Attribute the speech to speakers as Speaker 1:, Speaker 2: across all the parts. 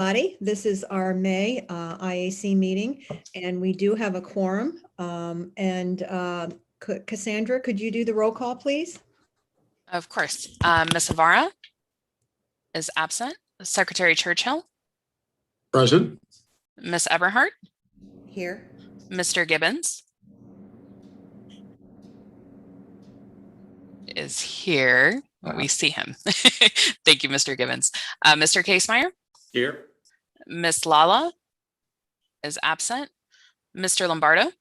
Speaker 1: everybody. This is our May IAC meeting, and we do have a quorum. Cassandra, could you do the roll call, please?
Speaker 2: Of course. Ms. Avara is absent. Secretary Churchill.
Speaker 3: Present.
Speaker 2: Ms. Eberhardt.
Speaker 1: Here.
Speaker 2: Mr. Gibbons is here. We see him. Thank you, Mr. Gibbons. Mr. Casemeyer.
Speaker 3: Here.
Speaker 2: Ms. Lala is absent. Mr. Lombardo.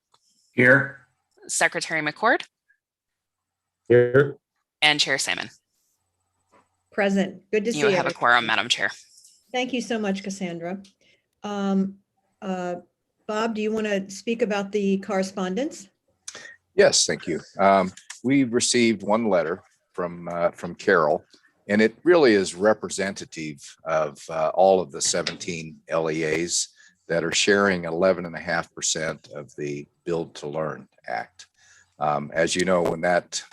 Speaker 3: Here.
Speaker 2: Secretary McCord.
Speaker 3: Here.
Speaker 2: And Chair Salmon.
Speaker 1: Present. Good to see you.
Speaker 2: You have a quorum, Madam Chair.
Speaker 1: Thank you so much, Cassandra. Bob, do you want to speak about the correspondence?
Speaker 4: Yes, thank you. We received one letter from Carol, and it really is representative of all of the 17 LEAs that are sharing 11.5% of the Build to Learn Act. As you know, when that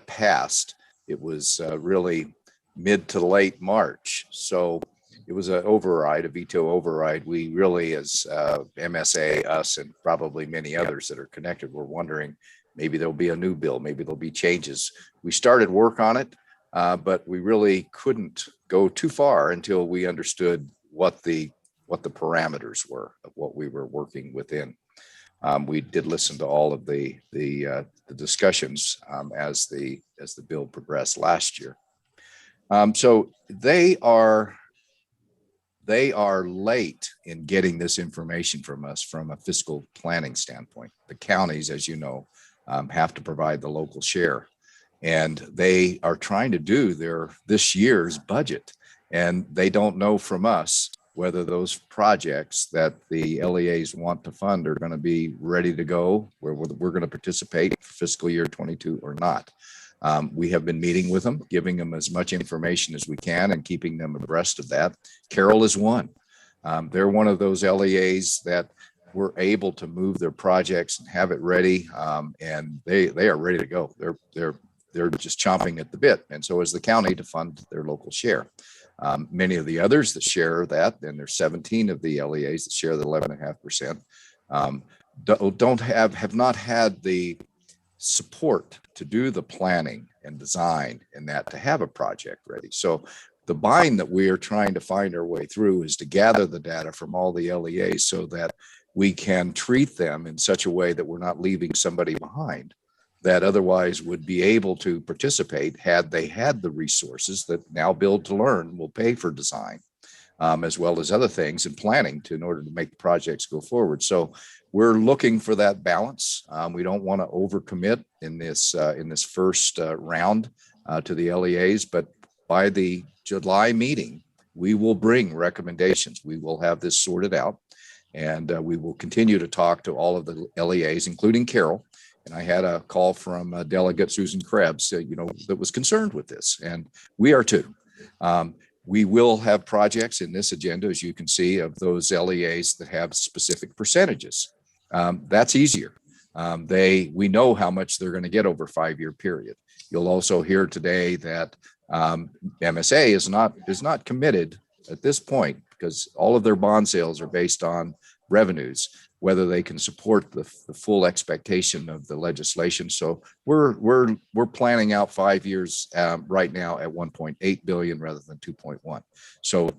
Speaker 4: passed, it was really mid to late March. So it was an override, a veto override. We really, as MSA, us, and probably many others that are connected, were wondering maybe there'll be a new bill, maybe there'll be changes. We started work on it, but we really couldn't go too far until we understood what the parameters were of what we were working within. We did listen to all of the discussions as the bill progressed last year. So they are late in getting this information from us from a fiscal planning standpoint. The counties, as you know, have to provide the local share, and they are trying to do this year's budget, and they don't know from us whether those projects that the LEAs want to fund are going to be ready to go, where we're going to participate for fiscal year 22 or not. We have been meeting with them, giving them as much information as we can and keeping them abreast of that. Carroll is one. They're one of those LEAs that were able to move their projects and have it ready, and they are ready to go. They're just chomping at the bit, and so is the county to fund their local share. Many of the others that share that, and there's 17 of the LEAs that share the 11.5%, have not had the support to do the planning and design and that to have a project ready. So the bind that we are trying to find our way through is to gather the data from all the LEAs so that we can treat them in such a way that we're not leaving somebody behind that otherwise would be able to participate had they had the resources that now Build to Learn will pay for design, as well as other things in planning in order to make projects go forward. So we're looking for that balance. We don't want to overcommit in this first round to the LEAs, but by the July meeting, we will bring recommendations. We will have this sorted out, and we will continue to talk to all of the LEAs, including Carroll. And I had a call from Delegate Susan Krebs, that was concerned with this, and we are too. We will have projects in this agenda, as you can see, of those LEAs that have specific percentages. That's easier. We know how much they're going to get over a 5-year period. You'll also hear today that MSA is not committed at this point because all of their bond sales are based on revenues, whether they can support the full expectation of the legislation. So we're planning out 5 years right now at 1.8 billion rather than 2.1. So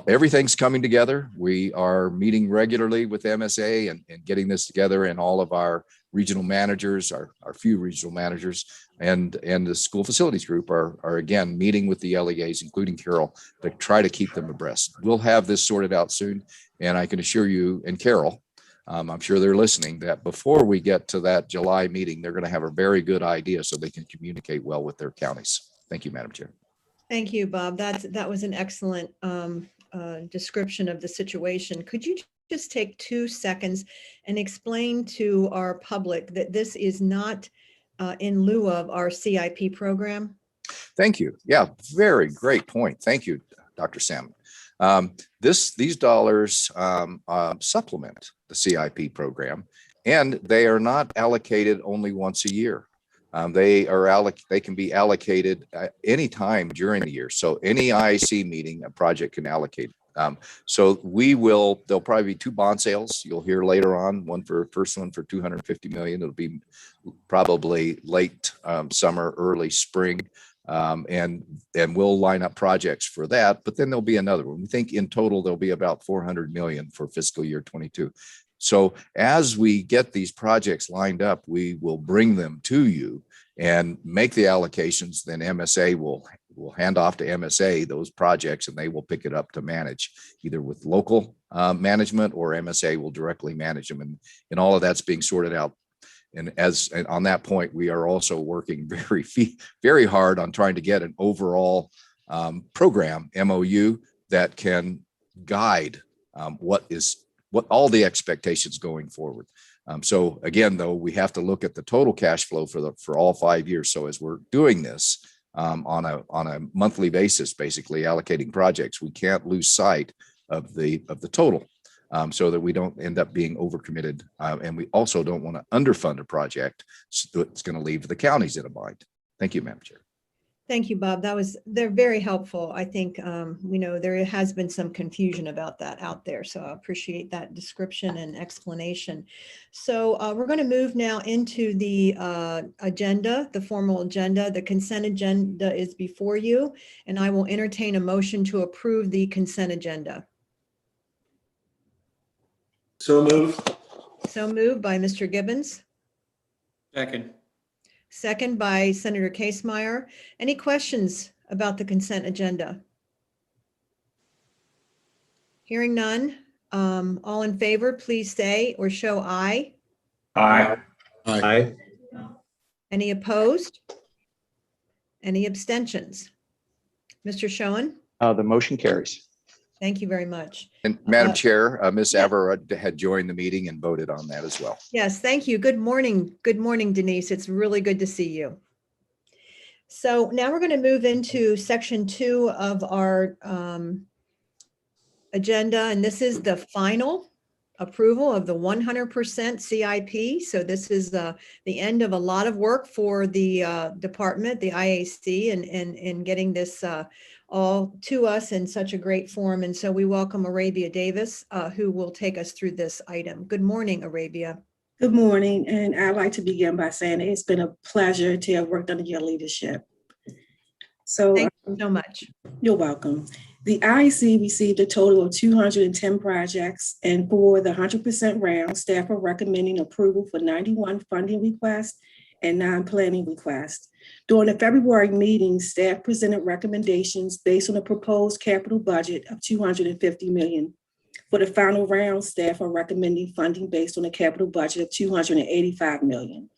Speaker 4: everything's coming together. We are meeting regularly with MSA and getting this together, and all of our regional managers, our few regional managers, and the school facilities group are again meeting with the LEAs, including Carroll, to try to keep them abreast. We'll have this sorted out soon, and I can assure you, and Carroll, I'm sure they're listening, that before we get to that July meeting, they're going to have a very good idea so they can communicate well with their counties. Thank you, Madam Chair.
Speaker 1: Thank you, Bob. That was an excellent description of the situation. Could you just take 2 seconds and explain to our public that this is not in lieu of our CIP program?
Speaker 4: Thank you. Yeah, very great point. Thank you, Dr. Salmon. These dollars supplement the CIP program, and they are not allocated only once a year. They can be allocated at any time during the year. So any IAC meeting, a project can allocate So there'll probably be 2 bond sales. You'll hear later on, first one for 250 million. It'll be probably late summer, early spring. And we'll line up projects for that, but then there'll be another one. We think in total, there'll be about 400 million for fiscal year 22. So as we get these projects lined up, we will bring them to you and make the allocations. Then MSA will hand off to MSA those projects, and they will pick it up to manage either with local management, or MSA will directly manage them. And all of that's being sorted out. And on that point, we are also working very hard on trying to get an overall program MOU that can guide what all the expectations going forward. So again, though, we have to look at the total cash flow for all 5 years. So as we're doing this on a monthly basis, basically allocating projects, we can't lose sight of the total. So that we don't end up being overcommitted. And we also don't want to underfund a project that's going to leave the counties in a bind. Thank you, Madam Chair.
Speaker 1: Thank you, Bob. They're very helpful. I think, there has been some confusion about that out there. So I appreciate that description and explanation. So we're going to move now into the agenda, the formal agenda. The consent agenda is before you, and I will entertain a motion to approve the consent agenda.
Speaker 3: So moved.
Speaker 1: So moved by Mr. Gibbons,
Speaker 3: Second.
Speaker 1: second by Senator Casemeyer. Any questions about the consent agenda? Hearing none. All in favor, please say or show aye.
Speaker 3: Aye. Aye.
Speaker 1: Any opposed? Any abstentions? Mr. Schoen,
Speaker 5: The motion carries.
Speaker 1: thank you very much.
Speaker 4: And Madam Chair, Ms. Aver had joined the meeting and voted on that as well.
Speaker 1: Yes, thank you. Good morning. Good morning, Denise. It's really good to see you. So now we're going to move into section 2 of our agenda, and this is the final approval of the 100% CIP. So this is the end of a lot of work for the department, the IAC, and getting this all to us in such a great form. And so we welcome Arabia Davis, who will take us through this item. Good morning, Arabia.
Speaker 6: Good morning, and I'd like to begin by saying it's been a pleasure to have worked under your leadership. So
Speaker 1: Thank you so much.
Speaker 6: You're welcome. The IAC received a total of 210 projects, and for the 100% round, staff are recommending approval for 91 funding requests and 9 planning requests. During the February meeting, staff presented recommendations based on a proposed capital budget of $250 million. For the final round, staff are recommending funding based on a capital budget of $285 million.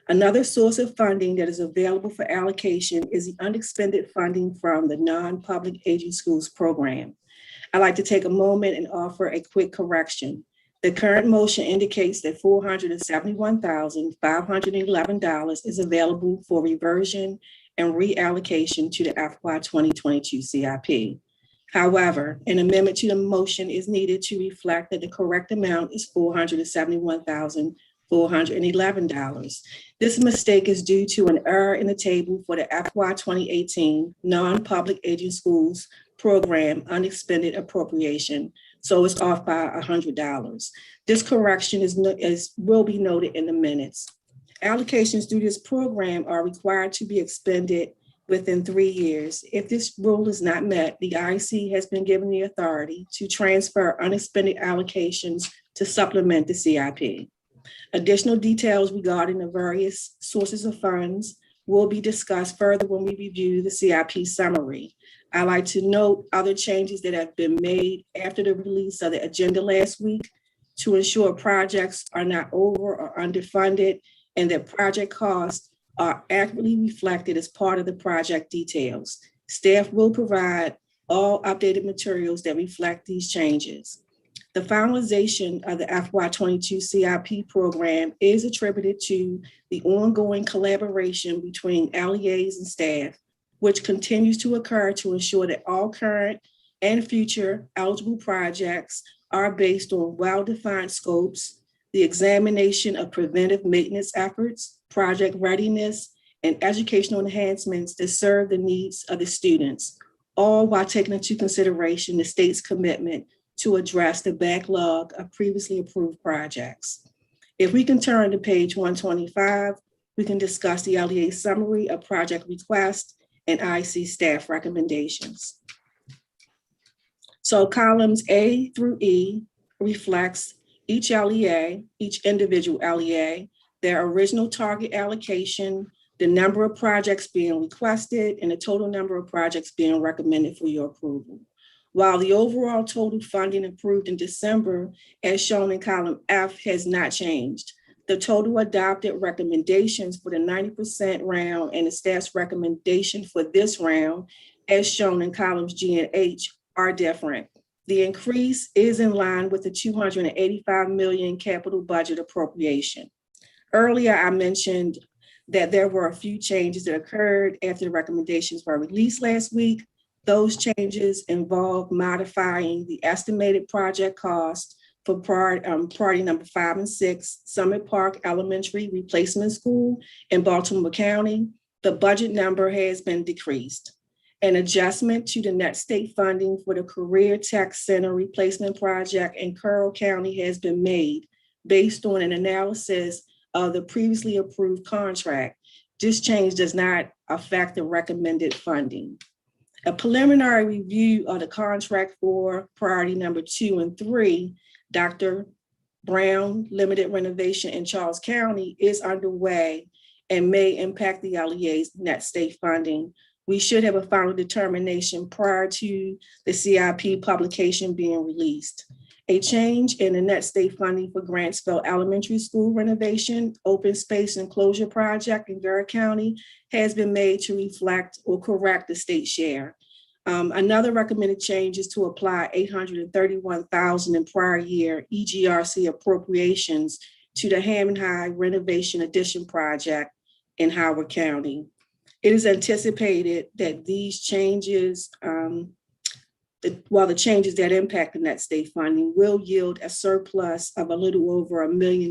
Speaker 6: Another source of funding that is available for allocation is the unexpended funding from the Non-Public Aging Schools program. I'd like to take a moment and offer a quick correction. The current motion indicates that $471,511 is available for reversion and reallocation to the FY 2022 CIP. However, an amendment to the motion is needed to reflect that the correct amount is $471,411. This mistake is due to an error in the table for the FY 2018 Non-Public Aging Schools program unexpended appropriation. So it's off by $100. This correction will be noted in the minutes. Allocations through this program are required to be expended within 3 years. If this rule is not met, the IAC has been given the authority to transfer unexpended allocations to supplement the CIP. Additional details regarding the various sources of funds will be discussed further when we review the CIP summary. I'd like to note other changes that have been made after the release of the agenda last week to ensure projects are not over or underfunded and that project costs are accurately reflected as part of the project details. Staff will provide all updated materials that reflect these changes. The finalization of the FY 22 CIP program is attributed to the ongoing collaboration between LEAs and staff, which continues to occur to ensure that all current and future eligible projects are based on well-defined scopes, the examination of preventive maintenance efforts, project readiness, and educational enhancements that serve the needs of the students. all while taking into consideration the state's commitment to address the backlog of previously approved projects. If we can turn to page 125, we can discuss the LEA summary of project requests and IC staff recommendations. So columns A through E reflects each LEA, each individual LEA, their original target allocation, the number of projects being requested, and the total number of projects being recommended for your approval. While the overall total funding approved in December, as shown in column F, has not changed, the total adopted recommendations for the 90% round and the staff's recommendation for this round, as shown in columns G and H, are different. The increase is in line with the $285 million capital budget appropriation. Earlier, I mentioned that there were a few changes that occurred after the recommendations were released last week. Those changes involve modifying the estimated project cost for priority number 5 and 6, Summit Park Elementary Replacement School in Baltimore County. The budget number has been decreased. An adjustment to the net state funding for the Career Tech Center Replacement Project in Carroll County has been made based on an analysis of the previously approved contract. This change does not affect the recommended funding. A preliminary review of the contract for priority number 2 and 3, Dr. Brown Limited Renovation in Charles County, is underway and may impact the LEA's net state funding. We should have a final determination prior to the CIP publication being released. A change in the net state funding for Grantsville Elementary School renovation, open space enclosure project in Garrett County has been made to reflect or correct the state share. Another recommended change is to apply $831,000 in prior year EGRC appropriations to the Hammond High Renovation Addition project in Howard County. It is anticipated that these changes, while the changes that impact the net state funding will yield a surplus of a little over $1 million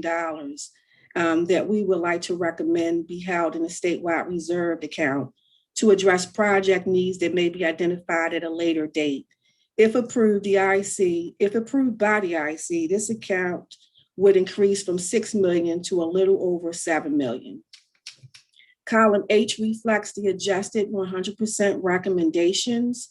Speaker 6: that we would like to recommend be held in a statewide reserved account to address project needs that may be identified at a later date. If approved by the IAC, this account would increase from $6 million to a little over $7 million. Column H reflects the adjusted 100% recommendations.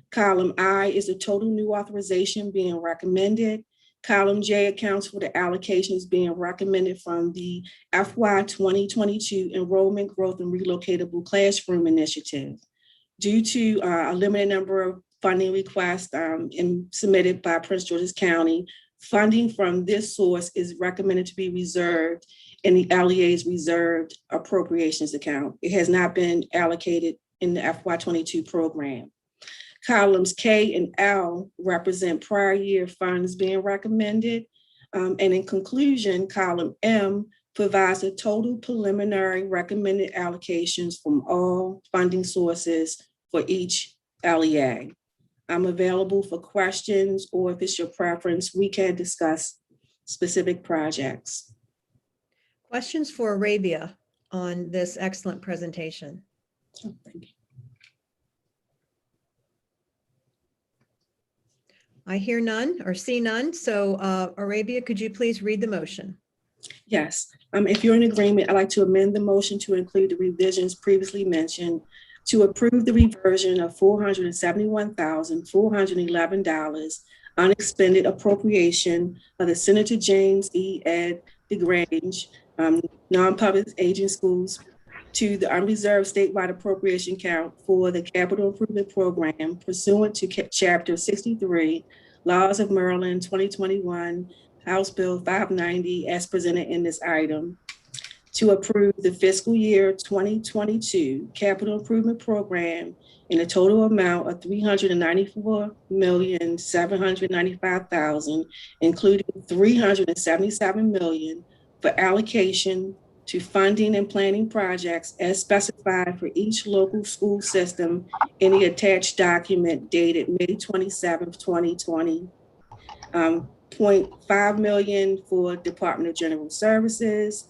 Speaker 6: Column I is the total new authorization being recommended. Column J accounts for the allocations being recommended from the FY 2022 Enrollment Growth and Relocatable Classroom Initiative. Due to a limited number of funding requests submitted by Prince George's County, funding from this source is recommended to be reserved in the LEA's reserved appropriations account. It has not been allocated in the FY22 program. Columns K and L represent prior year funds being recommended. And in conclusion, column M provides the total preliminary recommended allocations from all funding sources for each LEA. I'm available for questions, or if it's your preference, we can discuss specific projects.
Speaker 1: Questions for Arabia on this excellent presentation?
Speaker 6: Oh, thank you.
Speaker 1: I hear none or see none. So Arabia, could you please read the motion?
Speaker 6: Yes, if you're in agreement, I'd like to amend the motion to include the revisions previously mentioned to approve the reversion of $471,411 unexpended appropriation of the Senator James E. Ed DeGrange non-public aging schools to the unreserved statewide appropriation count for the capital improvement program pursuant to Chapter 63, Laws of Maryland 2021, House Bill 590 as presented in this item, to approve the fiscal year 2022 capital improvement program in a total amount of $394,795,000, including $377 million for allocation to funding and planning projects as specified for each local school system in the attached document dated May 27th, 2020. $0.5 million for Department of General Services,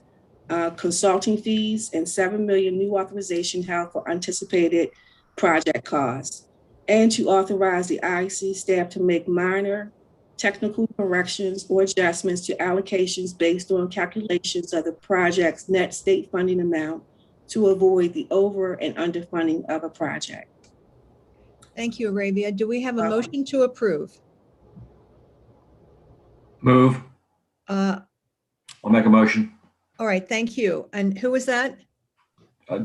Speaker 6: consulting fees, and $7 million new authorization held for anticipated project costs. and to authorize the IAC staff to make minor technical corrections or adjustments to allocations based on calculations of the project's net state funding amount to avoid the over and underfunding of a project.
Speaker 1: Thank you, Arabia. Do we have a
Speaker 6: Welcome.
Speaker 1: motion to approve?
Speaker 3: Move.
Speaker 1: Uh,
Speaker 3: I'll make a motion.
Speaker 1: All right, thank you. And who was that?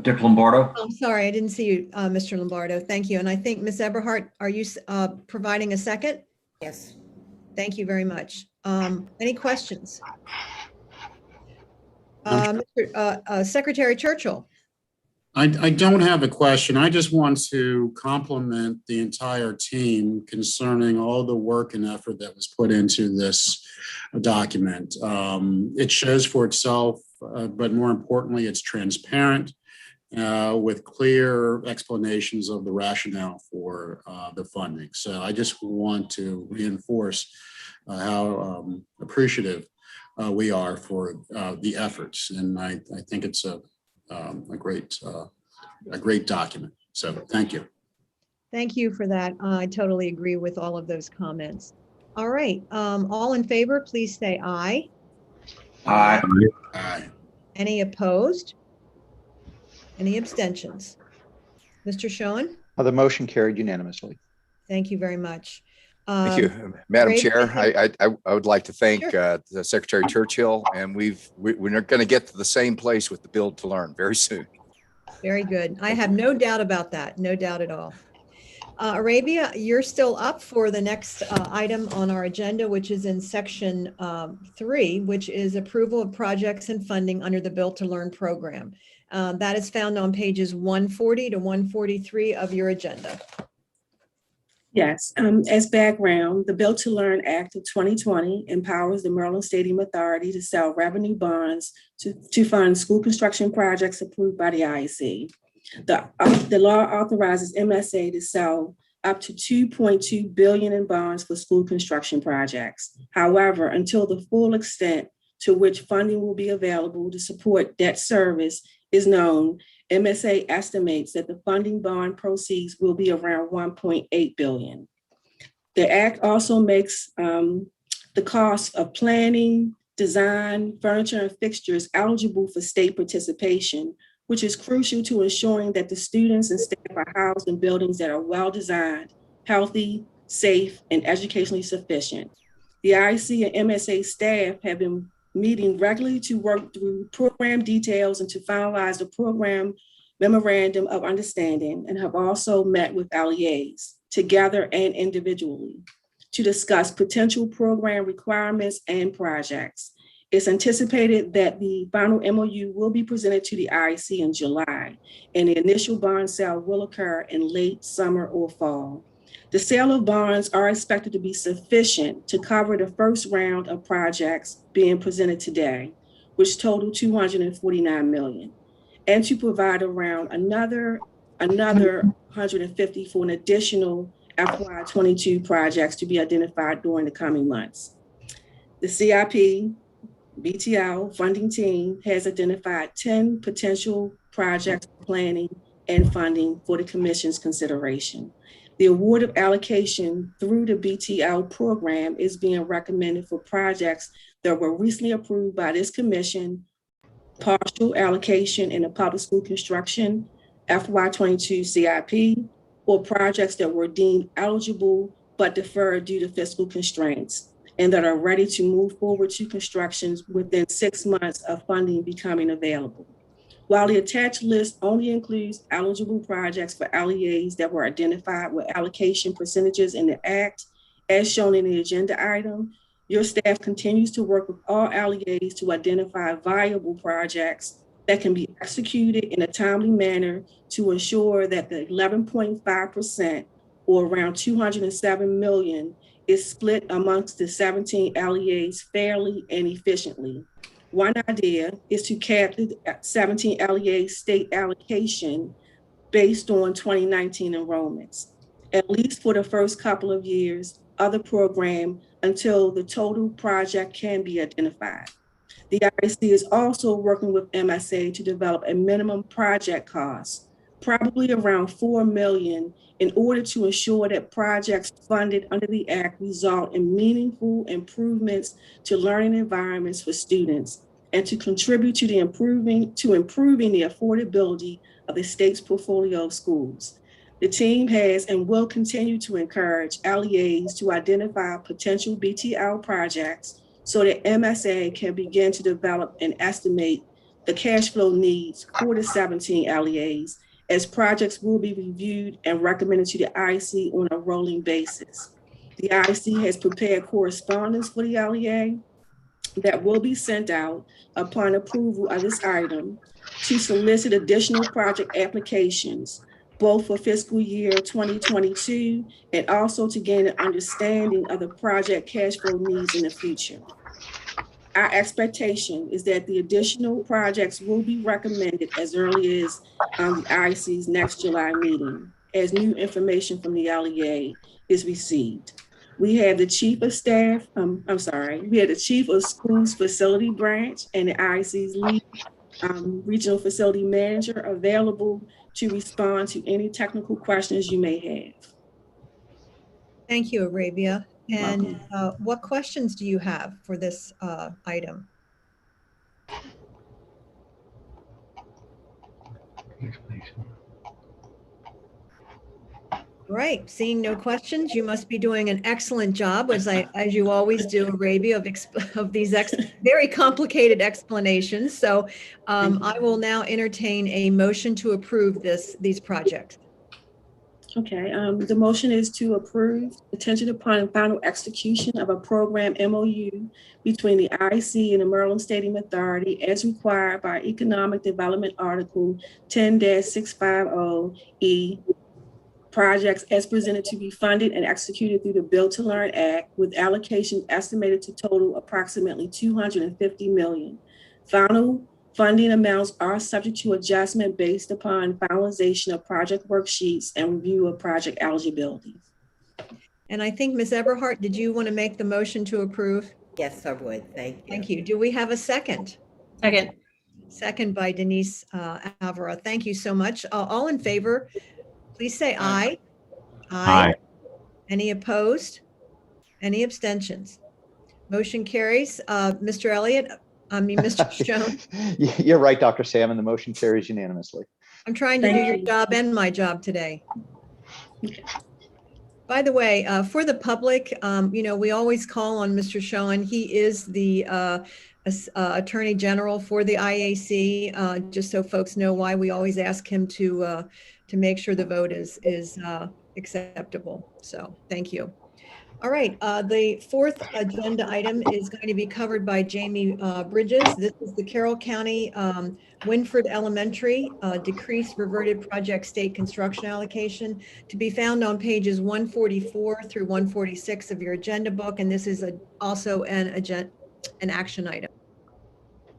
Speaker 3: Dick Lombardo.
Speaker 1: I'm sorry, I didn't see you, Mr. Lombardo. Thank you. And I think Ms. Eberhardt, are you providing a second?
Speaker 5: Yes.
Speaker 1: Thank you very much. Any questions? Secretary Churchill.
Speaker 7: I don't have a question. I just want to compliment the entire team concerning all the work and effort that was put into this document. It shows for itself, but more importantly, it's transparent with clear explanations of the rationale for the funding. So I just want to reinforce how appreciative we are for the efforts. And I think it's a great document. So thank you.
Speaker 1: Thank you for that. I totally agree with all of those comments. All right, all in favor, please say aye.
Speaker 3: Aye.
Speaker 7: Aye.
Speaker 1: Any opposed? Any abstentions? Mr. Schoen,
Speaker 8: The motion carried unanimously.
Speaker 1: thank you very much.
Speaker 4: Thank you, Madam
Speaker 1: Ray,
Speaker 4: Chair.
Speaker 1: anything?
Speaker 4: I would like to thank
Speaker 1: Sure.
Speaker 4: the Secretary Churchill, and we're going to get to the same place with the Build to Learn very soon.
Speaker 1: Very good. I have no doubt about that. No doubt at all. Arabia, you're still up for the next item on our agenda, which is in section 3, which is approval of projects and funding under the Build to Learn program. That is found on pages 140 to 143 of your agenda.
Speaker 6: Yes, as background, the Build to Learn Act of 2020 empowers the Maryland Stadium Authority to sell revenue bonds to fund school construction projects approved by the IAC. The law authorizes MSA to sell up to $2.2 billion in bonds for school construction projects. However, until the full extent to which funding will be available to support debt service is known, MSA estimates that the funding bond proceeds will be around $1.8 billion. The act also makes the cost of planning, design, furniture, and fixtures eligible for state participation, which is crucial to ensuring that the students and staff are housed in buildings that are well-designed, healthy, safe, and educationally sufficient. The IAC and MSA staff have been meeting regularly to work through program details and to finalize the program memorandum of understanding, and have also met with LEAs together and individually to discuss potential program requirements and projects. It's anticipated that the final MOU will be presented to the IAC in July, and the initial bond sale will occur in late summer or fall. The sale of bonds are expected to be sufficient to cover the first round of projects being presented today, which total $249 million, and to provide around another 150 for an additional FY22 projects to be identified during the coming months. The CIP BTL funding team has identified 10 potential projects planning and funding for the Commission's consideration. The award of allocation through the BTL program is being recommended for projects that were recently approved by this Commission, partial allocation in the public school construction FY22 CIP, or projects that were deemed eligible but deferred due to fiscal constraints, and that are ready to move forward to constructions within 6 months of funding becoming available. While the attached list only includes eligible projects for LEAs that were identified with allocation percentages in the Act, as shown in the agenda item, your staff continues to work with all LEAs to identify viable projects that can be executed in a timely manner to ensure that the 11.5% or around $207 million is split amongst the 17 LEAs fairly and efficiently. One idea is to cap the 17 LEA state allocation based on 2019 enrollments, at least for the first couple of years of the program until the total project can be identified. The IAC is also working with MSA to develop a minimum project cost, probably around $4 million, in order to ensure that projects funded under the Act result in meaningful improvements to learning environments for students and to contribute to improving the affordability of the state's portfolio of schools. The team has and will continue to encourage LEAs to identify potential BTL projects so that MSA can begin to develop and estimate the cash flow needs for the 17 LEAs, as projects will be reviewed and recommended to the IAC on a rolling basis. The IAC has prepared correspondence for the LEA that will be sent out upon approval of this item to solicit additional project applications, both for fiscal year 2022 and also to gain an understanding of the project cash flow needs in the future. Our expectation is that the additional projects will be recommended as early as the IAC's next July meeting, as new information from the LEA is received. We have the chief of staff, we had the chief of schools facility branch and the IAC's lead regional facility manager available to respond to any technical questions you may have.
Speaker 1: Thank you, Arabia.
Speaker 6: You're
Speaker 1: And what questions do you have for this item? Right, seeing no questions, you must be doing an excellent job, as you always do, Arabia, of these very complicated explanations. So I will now entertain a motion to approve these projects.
Speaker 6: Okay, the motion is to approve contingent upon final execution of a program MOU between the IAC and the Maryland Stadium Authority as required by Economic Development Article 10-650E. Projects as presented to be funded and executed through the Build to Learn Act, with allocation estimated to total approximately $250 million. Final funding amounts are subject to adjustment based upon finalization of project worksheets and review of project eligibility.
Speaker 1: And I think Ms. Eberhardt, did you want to make the motion to approve?
Speaker 5: Yes, I would. Thank you.
Speaker 1: Thank you. Do we have a second?
Speaker 9: Second.
Speaker 1: Second by Denise Alvaro. Thank you so much. All in favor, please say aye.
Speaker 3: Aye.
Speaker 1: Any opposed? Any abstentions? Motion carries. Mr. Schoen.
Speaker 8: You're right, Dr. Salmon. The motion carries unanimously.
Speaker 1: I'm trying to do your job and my job today. By the way, for the public, we always call on Mr. Schoen. He is the Attorney General for the IAC, just so folks know why we always ask him to make sure the vote is acceptable. So thank you. All right, the fourth agenda item is going to be covered by Jamie Bridges. This is the Carroll County Winford Elementary decreased reverted project state construction allocation, to be found on pages 144 through 146 of your agenda book. And this is also an action item.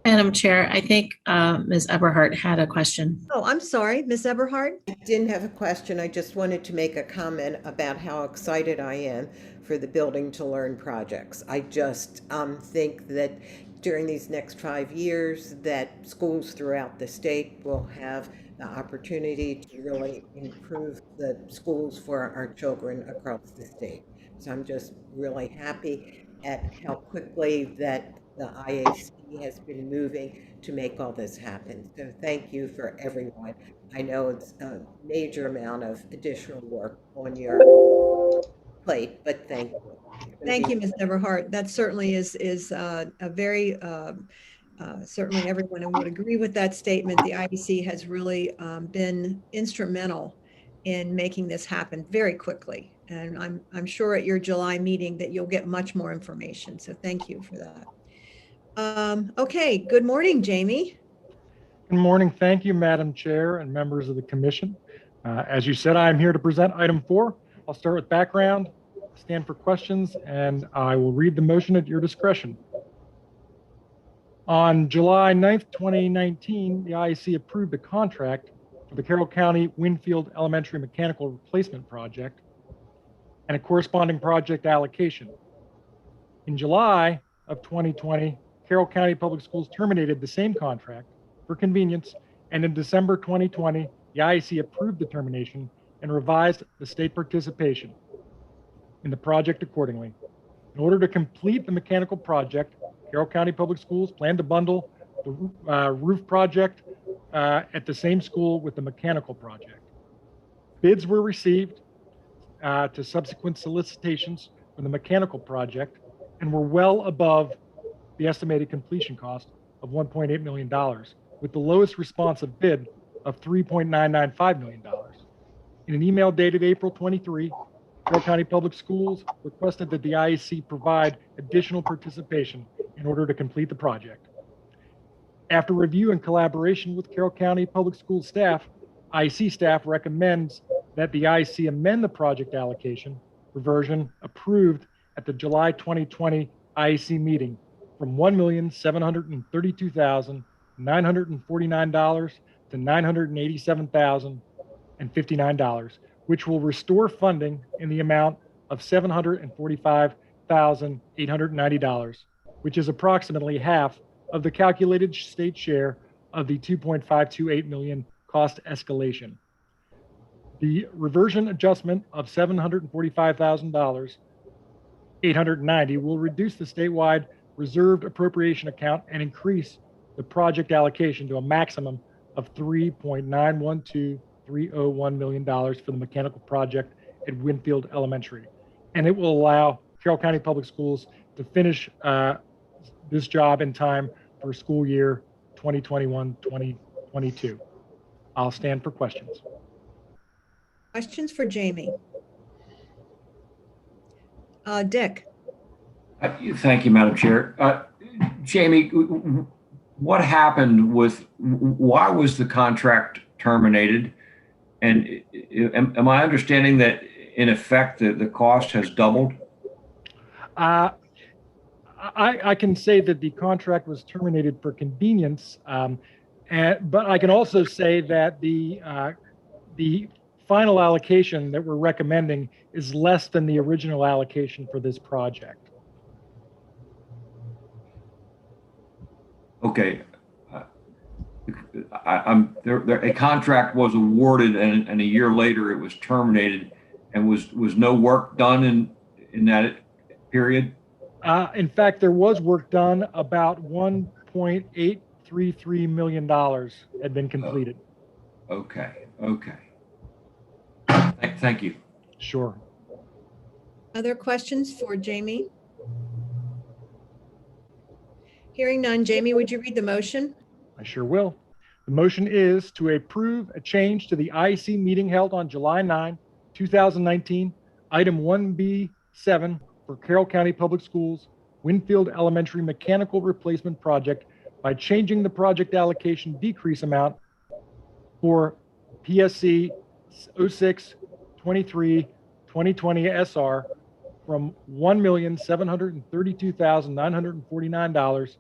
Speaker 9: Madam Chair, I think Ms. Eberhardt had a question.
Speaker 1: Oh, I'm sorry, Ms. Eberhardt.
Speaker 5: I didn't have a question. I just wanted to make a comment about how excited I am for the Building to Learn projects. I just think that during these next 5 years that schools throughout the state will have the opportunity to really improve the schools for our children across the state. So I'm just really happy at how quickly that the IAC has been moving to make all this happen. So thank you for everyone. I know it's a major amount of additional work on your plate, but thank you.
Speaker 1: Thank you, Ms. Eberhardt. That certainly is a very, certainly everyone would agree with that statement. The IAC has really been instrumental in making this happen very quickly. And I'm sure at your July meeting that you'll get much more information. So thank you for that. Okay, good morning, Jamie.
Speaker 10: Good morning. Thank you, Madam Chair and members of the commission. As you said, I'm here to present item 4. I'll start with background, stand for questions, and I will read the motion at your discretion. On July 9th, 2019, the IAC approved a contract for the Carroll County Winfield Elementary Mechanical Replacement Project and a corresponding project allocation. In July of 2020, Carroll County Public Schools terminated the same contract for convenience, and in December 2020, the IAC approved the termination and revised the state participation in the project accordingly. In order to complete the mechanical project, Carroll County Public Schools plan to bundle the roof project at the same school with the mechanical project. Bids were received to subsequent solicitations for the mechanical project and were well above the estimated completion cost of $1.8 million, with the lowest responsive bid of $3.995 million. In an email dated April 23, Carroll County Public Schools requested that the IAC provide additional participation in order to complete the project. After review and collaboration with Carroll County Public Schools staff, IAC staff recommends that the IAC amend the project allocation reversion approved at the July 2020 IAC meeting from $1,732,949 to $987,059, which will restore funding in the amount of $745,890, which is approximately half of the calculated state share of the $2.528 million cost escalation. The reversion adjustment of $745,890 will reduce the statewide reserved appropriation account and increase the project allocation to a maximum of $3.912301 million for the mechanical project at Winfield Elementary. And it will allow Carroll County Public Schools to finish this job in time for school year 2021-2022. I'll stand for questions.
Speaker 1: Questions for Jamie? Dick?
Speaker 3: Thank you, Madam Chair. Jamie, what happened why was the contract terminated? And am I understanding that in effect the cost has doubled?
Speaker 10: I can say that the contract was terminated for convenience, but I can also say that the final allocation that we're recommending is less than the original allocation for this project.
Speaker 3: Okay. A contract was awarded and a year later it was terminated, and was no work done in that period?
Speaker 10: In fact, there was work done. About $1.833 million had been completed.
Speaker 3: Okay. Thank you.
Speaker 10: Sure.
Speaker 1: Other questions for Jamie? Hearing none, Jamie, would you read the motion?
Speaker 10: I sure will. The motion is to approve a change to the IAC meeting held on July 9, 2019, item 1B7 for Carroll County Public Schools, Winfield Elementary Mechanical Replacement Project by changing the project allocation decrease amount for PSC 06-23-2020 SR from $1,732,949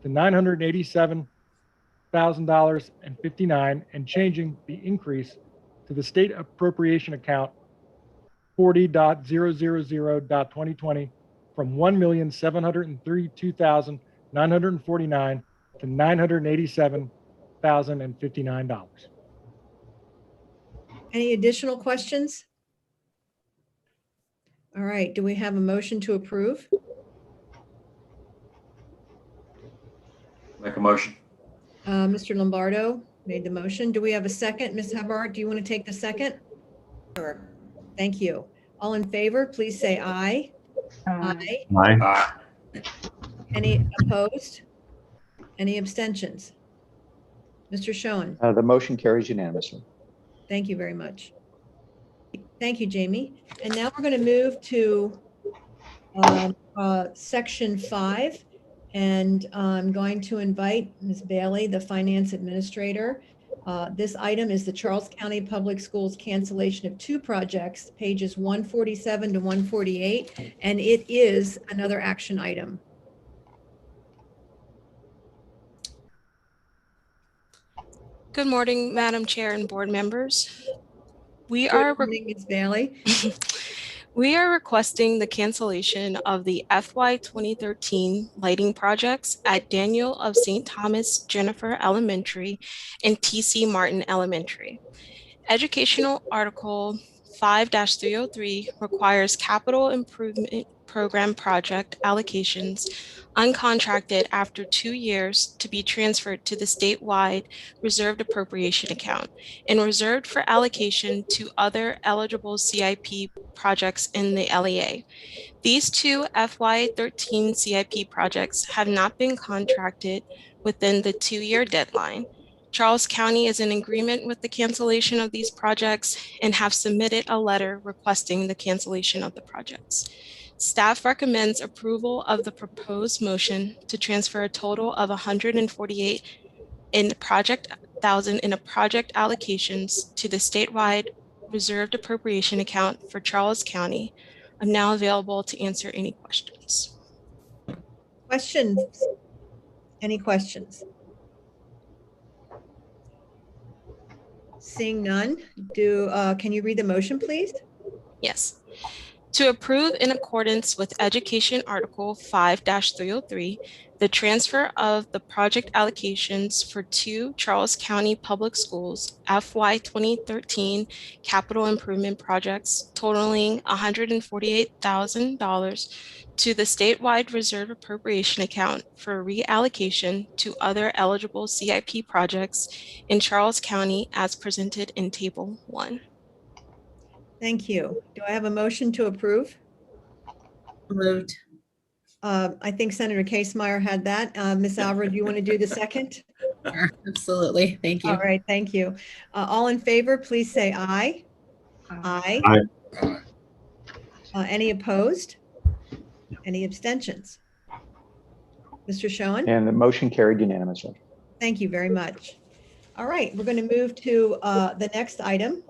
Speaker 10: to $987,059 and changing the increase to the state appropriation account 40.000.2020 from $1,732,949 to $987,059.
Speaker 1: Any additional questions? All right, do we have a motion to approve?
Speaker 3: Make a motion.
Speaker 1: Mr. Lombardo made the motion. Do we have a second? Ms. Hubbard, do you want to take the second?
Speaker 5: Sure.
Speaker 1: Thank you. All in favor, please say aye. Aye.
Speaker 3: Aye.
Speaker 1: Any opposed? Any abstentions? Mr. Schoen,
Speaker 8: The motion carries unanimously.
Speaker 1: thank you very much. Thank you, Jamie. And now we're going to move to section 5. And I'm going to invite Ms. Bailey, the finance administrator. This item is the Charles County Public Schools cancellation of 2 projects, pages 147 to 148, and it is another action item.
Speaker 11: Good morning, Madam Chair and board members.
Speaker 1: Good morning, Ms. Bailey.
Speaker 11: We are requesting the cancellation of the FY 2013 lighting projects at Daniel of St. Thomas Jennifer Elementary and TC Martin Elementary. Educational Article 5-303 requires capital improvement program project allocations uncontracted after 2 years to be transferred to the statewide reserved appropriation account and reserved for allocation to other eligible CIP projects in the LEA. These two FY13 CIP projects have not been contracted within the 2-year deadline. Charles County is in agreement with the cancellation of these projects and have submitted a letter requesting the cancellation of the projects. Staff recommends approval of the proposed motion to transfer a total of $148,000 in project allocations to the statewide reserved appropriation account for Charles County. I'm now available to answer any questions.
Speaker 1: Questions? Any questions? Seeing none, can you read the motion, please?
Speaker 11: Yes. To approve in accordance with Education Article 5-303, the transfer of the project allocations for 2 Charles County Public Schools FY 2013 capital improvement projects totaling $148,000 to the statewide reserve appropriation account for reallocation to other eligible CIP projects in Charles County as presented in Table 1.
Speaker 1: Thank you. Do I have a motion to approve?
Speaker 9: Moved.
Speaker 1: I think Senator Casemeyer had that. Ms. Alvarez, do you want to do the second?
Speaker 9: Sure, absolutely. Thank you.
Speaker 1: All right, thank you. All in favor, please say aye. Aye.
Speaker 7: Aye.
Speaker 1: Any opposed? Any abstentions? Mr. Schoen?
Speaker 8: And the motion carried unanimously.
Speaker 1: Thank you very much. All right, we're going to move to the next item,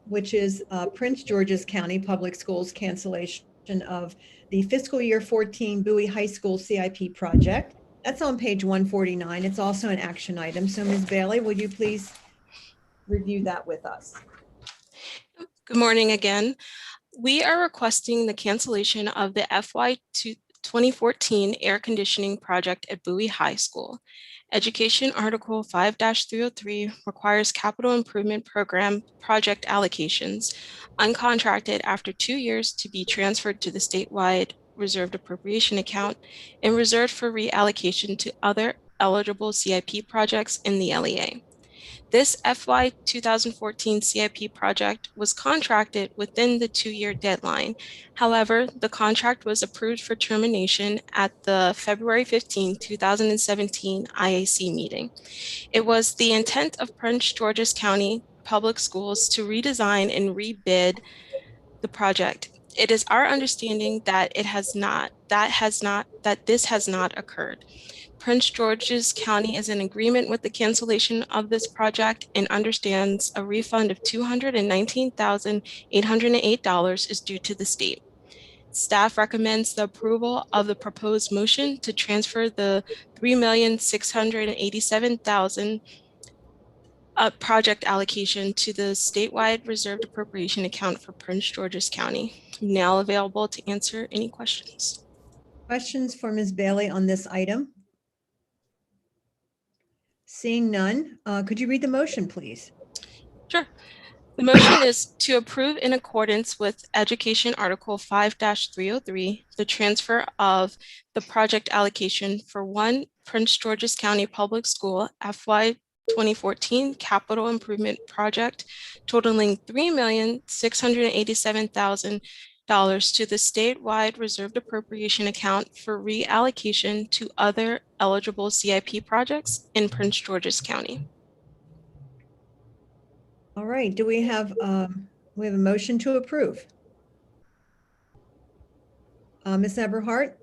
Speaker 1: which is Prince George's County Public Schools cancellation of the fiscal year 14 Bowie High School CIP project. That's on page 149. It's also an action item. So Ms. Bailey, would you please review that with us?
Speaker 11: Good morning again. We are requesting the cancellation of the FY 2014 air conditioning project at Bowie High School. Education Article 5-303 requires capital improvement program project allocations uncontracted after 2 years to be transferred to the statewide reserved appropriation account and reserved for reallocation to other eligible CIP projects in the LEA. This FY 2014 CIP project was contracted within the 2-year deadline. However, the contract was approved for termination at the February 15, 2017 IAC meeting. It was the intent of Prince George's County Public Schools to redesign and rebid the project. It is our understanding that this has not occurred. Prince George's County is in agreement with the cancellation of this project and understands a refund of $219,808 is due to the state. Staff recommends the approval of the proposed motion to transfer the $3,687,000 project allocation to the statewide reserved appropriation account for Prince George's County. I'm now available to answer any questions.
Speaker 1: Questions for Ms. Bailey on this item? Seeing none, could you read the motion, please?
Speaker 11: Sure. The motion is to approve in accordance with Education Article 5-303, the transfer of the project allocation for 1 Prince George's County Public School FY 2014 capital improvement project totaling $3,687,000 to the statewide reserved appropriation account for reallocation to other eligible CIP projects in Prince George's County.
Speaker 1: All right, do we have a motion to approve? Ms. Eberhardt,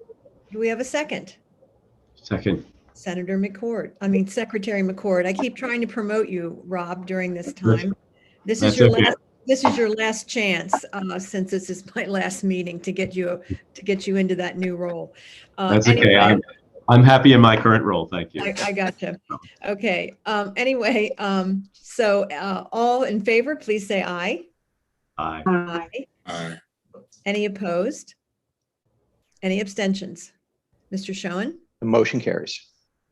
Speaker 1: do we have a second?
Speaker 12: Second.
Speaker 1: Secretary McCord. I keep trying to promote you, Rob, during this time. This is your last chance, since this is my last meeting to get you into that new role.
Speaker 12: That's
Speaker 1: anyway,
Speaker 12: okay. I'm happy in my current role. Thank you.
Speaker 1: I gotcha. Okay. Anyway, so all in favor, please say aye.
Speaker 12: Aye.
Speaker 1: Aye.
Speaker 7: Aye.
Speaker 1: Any opposed? Any abstentions? Mr. Schoen?
Speaker 8: The motion carries.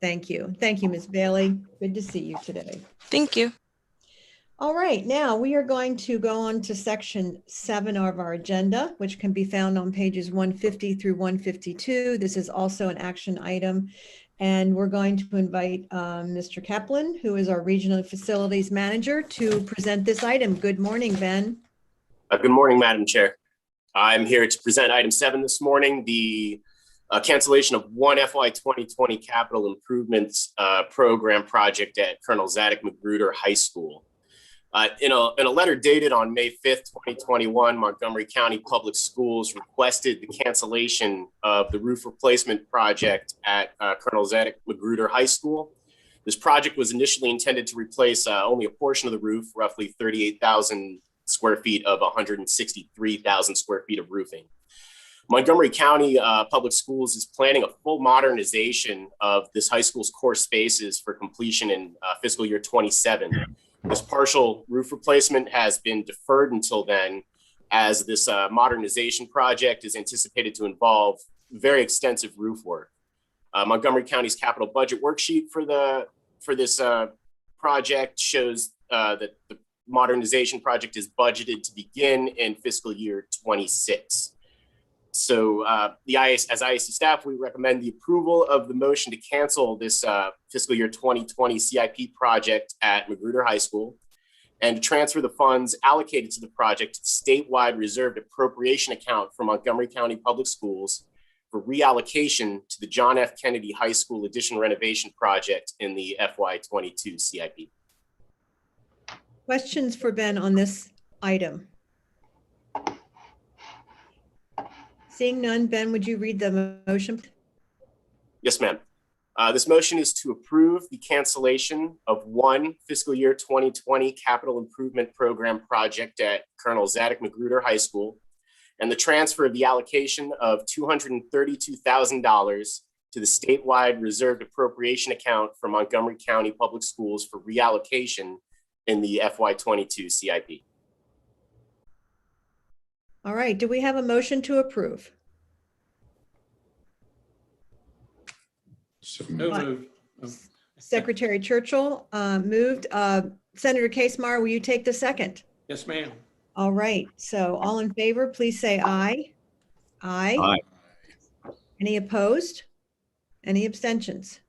Speaker 1: Thank you. Thank you, Ms. Bailey. Good to see you today.
Speaker 11: Thank you.
Speaker 1: All right, now we are going to go on to section 7 of our agenda, which can be found on pages 150 through 152. This is also an action item. And we're going to invite Mr. Kaplan, who is our Regional Facilities Manager, to present this item. Good morning, Ben.
Speaker 13: Good morning, Madam Chair. I'm here to present item 7 this morning, the cancellation of one FY 2020 capital improvements program project at Colonel Zadig Magruder High School. In a letter dated on May 5th, 2021, Montgomery County Public Schools requested the cancellation of the roof replacement project at Colonel Zadig Magruder High School. This project was initially intended to replace only a portion of the roof, roughly 38,000 square feet of 163,000 square feet of roofing. Montgomery County Public Schools is planning a full modernization of this high school's core spaces for completion in fiscal year 27. This partial roof replacement has been deferred until then, as this modernization project is anticipated to involve very extensive roof work. Montgomery County's capital budget worksheet for this project shows that the modernization project is budgeted to begin in fiscal year 26. So as IAC staff, we recommend the approval of the motion to cancel this fiscal year 2020 CIP project at Magruder High School and to transfer the funds allocated to the project to the statewide reserved appropriation account for Montgomery County Public Schools for reallocation to the John F. Kennedy High School addition renovation project in the FY22 CIP.
Speaker 1: Questions for Ben on this item? Seeing none, Ben, would you read the motion?
Speaker 13: Yes, ma'am. This motion is to approve the cancellation of one fiscal year 2020 capital improvement program project at Colonel Zadig Magruder High School and the transfer of the allocation of $232,000 to the statewide reserved appropriation account for Montgomery County Public Schools for reallocation in the FY22 CIP.
Speaker 1: All right, do we have a motion to approve?
Speaker 7: So
Speaker 10: moved.
Speaker 1: Secretary Churchill moved. Senator Casemar, will you take the second?
Speaker 10: Yes, ma'am.
Speaker 1: All right, so all in favor, please say aye. Aye.
Speaker 12: Aye.
Speaker 1: Any opposed? Any abstentions?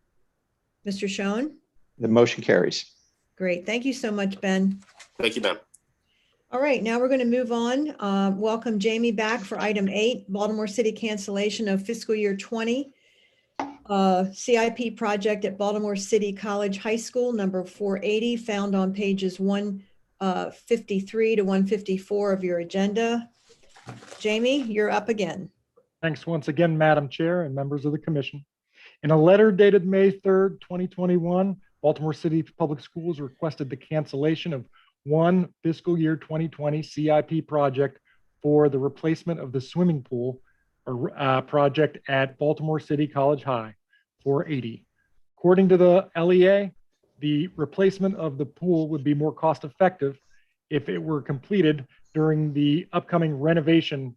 Speaker 1: Mr. Schoen?
Speaker 8: The motion carries.
Speaker 1: Great, thank you so much, Ben.
Speaker 13: Thank you, ma'am.
Speaker 1: All right, now we're going to move on. Welcome Jamie back for item 8, Baltimore City cancellation of fiscal year 20 CIP project at Baltimore City College High School, number 480, found on pages 153 to 154 of your agenda. Jamie, you're up again.
Speaker 10: Thanks once again, Madam Chair and members of the commission. In a letter dated May 3rd, 2021, Baltimore City Public Schools requested the cancellation of one fiscal year 2020 CIP project for the replacement of the swimming pool project at Baltimore City College High, 480. According to the LEA, the replacement of the pool would be more cost effective if it were completed during the upcoming renovation,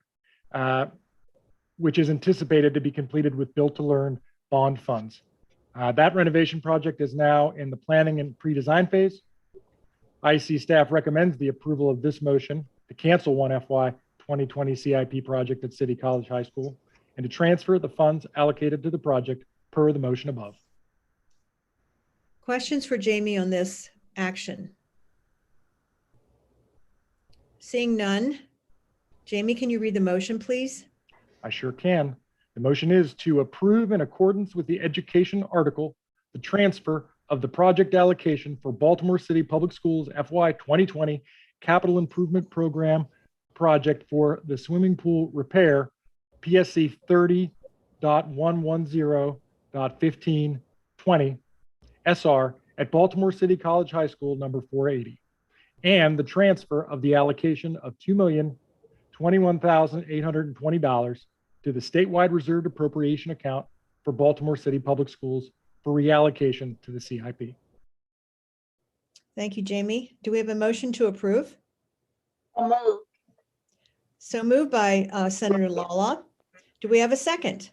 Speaker 10: which is anticipated to be completed with Build to Learn bond funds. That renovation project is now in the planning and pre-design phase. IC staff recommends the approval of this motion to cancel one FY 2020 CIP project at City College High School and to transfer the funds allocated to the project per the motion above.
Speaker 1: Questions for Jamie on this action? Seeing none. Jamie, can you read the motion, please?
Speaker 10: I sure can. The motion is to approve in accordance with the education article, the transfer of the project allocation for Baltimore City Public Schools FY 2020 Capital Improvement Program project for the swimming pool repair, PSC 30.110.1520 SR at Baltimore City College High School, number 480, and the transfer of the allocation of $2,021,820 to the statewide reserved appropriation account for Baltimore City Public Schools for reallocation to the CIP.
Speaker 1: Thank you, Jamie. Do we have a motion to approve?
Speaker 14: I'll move.
Speaker 1: So moved by Senator Lala. Do we have a second?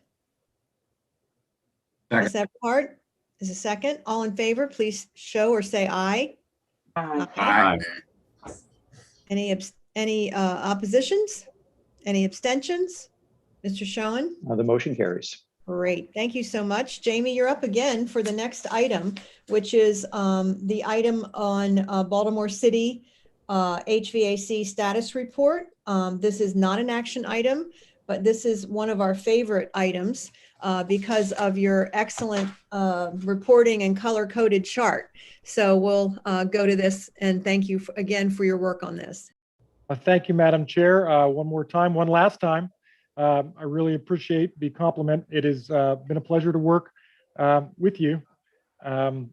Speaker 1: Ms. Eberhardt is a second. All in favor, please show or say aye.
Speaker 3: Aye.
Speaker 1: Any oppositions? Any abstentions? Mr. Schoen?
Speaker 8: The motion carries.
Speaker 1: Great. Thank you so much. Jamie, you're up again for the next item, which is the item on Baltimore City HVAC status report. This is not an action item, but this is one of our favorite items because of your excellent reporting and color-coded chart. So we'll go to this, and thank you again for your work on this.
Speaker 10: Thank you, Madam Chair. One last time. I really appreciate the compliment. It has been a pleasure to work with you. I'm